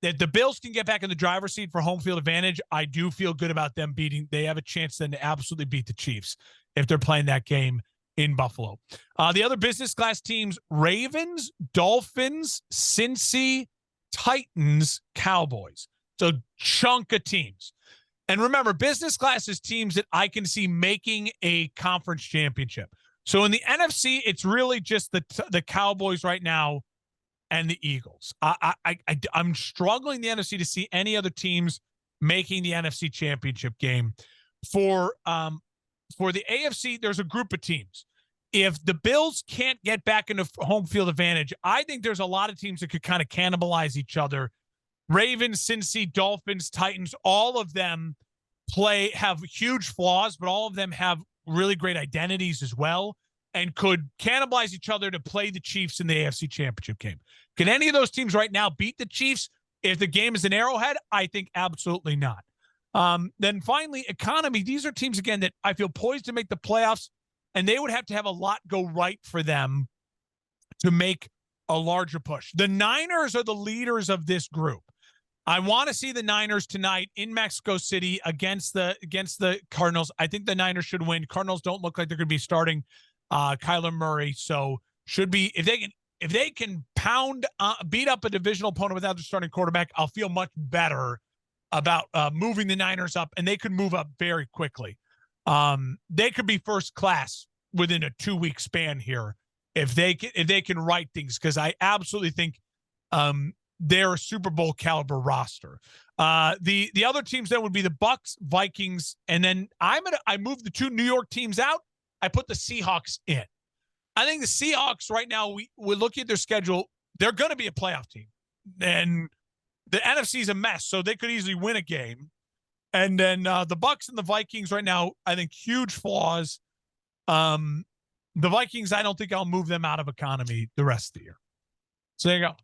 That the Bills can get back in the driver's seat for home field advantage. I do feel good about them beating. They have a chance then to absolutely beat the Chiefs if they're playing that game in Buffalo. The other business class teams, Ravens, Dolphins, Cincy, Titans, Cowboys. So chunk of teams. And remember, business class is teams that I can see making a conference championship. So in the NFC, it's really just the Cowboys right now and the Eagles. I'm struggling the NFC to see any other teams making the NFC Championship game. For the AFC, there's a group of teams. If the Bills can't get back into home field advantage, I think there's a lot of teams that could kind of cannibalize each other. Ravens, Cincy, Dolphins, Titans, all of them have huge flaws, but all of them have really great identities as well and could cannibalize each other to play the Chiefs in the AFC Championship game. Can any of those teams right now beat the Chiefs if the game is an Arrowhead? I think absolutely not. Then finally, economy. These are teams, again, that I feel poised to make the playoffs, and they would have to have a lot go right for them to make a larger push. The Niners are the leaders of this group. I want to see the Niners tonight in Mexico City against the Cardinals. I think the Niners should win. Cardinals don't look like they're going to be starting Kyler Murray, so should be if they can beat up a divisional opponent without their starting quarterback, I'll feel much better about moving the Niners up, and they could move up very quickly. They could be first class within a 2-week span here if they can right things, because I absolutely think they're a Super Bowl caliber roster. The other teams then would be the Bucs, Vikings, and then I move the 2 New York teams out. I put the Seahawks in. I think the Seahawks right now, we're looking at their schedule. They're going to be a playoff team, and the NFC is a mess, so they could easily win a game. And then the Bucs and the Vikings right now, I think huge flaws. The Vikings, I don't think I'll move them out of economy the rest of the year. So there you go.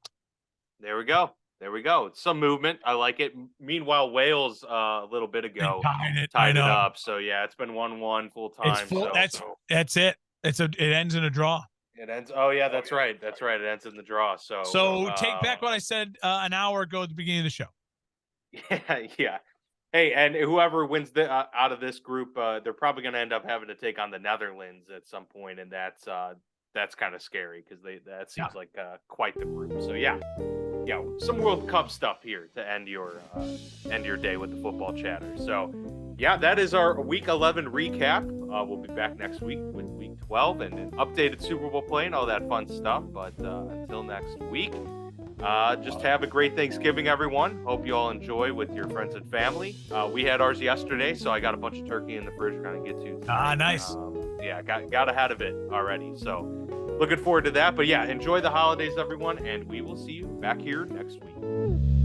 There we go. Some movement. I like it. Meanwhile, Wales a little bit ago tied it up. So yeah, it's been 1-1 full time. That's it. It ends in a draw. It ends. Oh yeah, that's right. That's right. It ends in the draw. So take back what I said an hour ago at the beginning of the show. Yeah. Hey, and whoever wins out of this group, they're probably going to end up having to take on the Netherlands at some point, and that's kind of scary because that seems like quite the group. So yeah, some World Cup stuff here to end your day with the football chatter. So yeah, that is our Week 11 recap. We'll be back next week with Week 12 and an updated Super Bowl play and all that fun stuff. But until next week, just have a great Thanksgiving, everyone. Hope you all enjoy with your friends and family. We had ours yesterday, so I got a bunch of turkey in the fridge we're going to get to tonight. Nice. Got ahead of it already. So looking forward to that. But yeah, enjoy the holidays, everyone, and we will see you back here next week.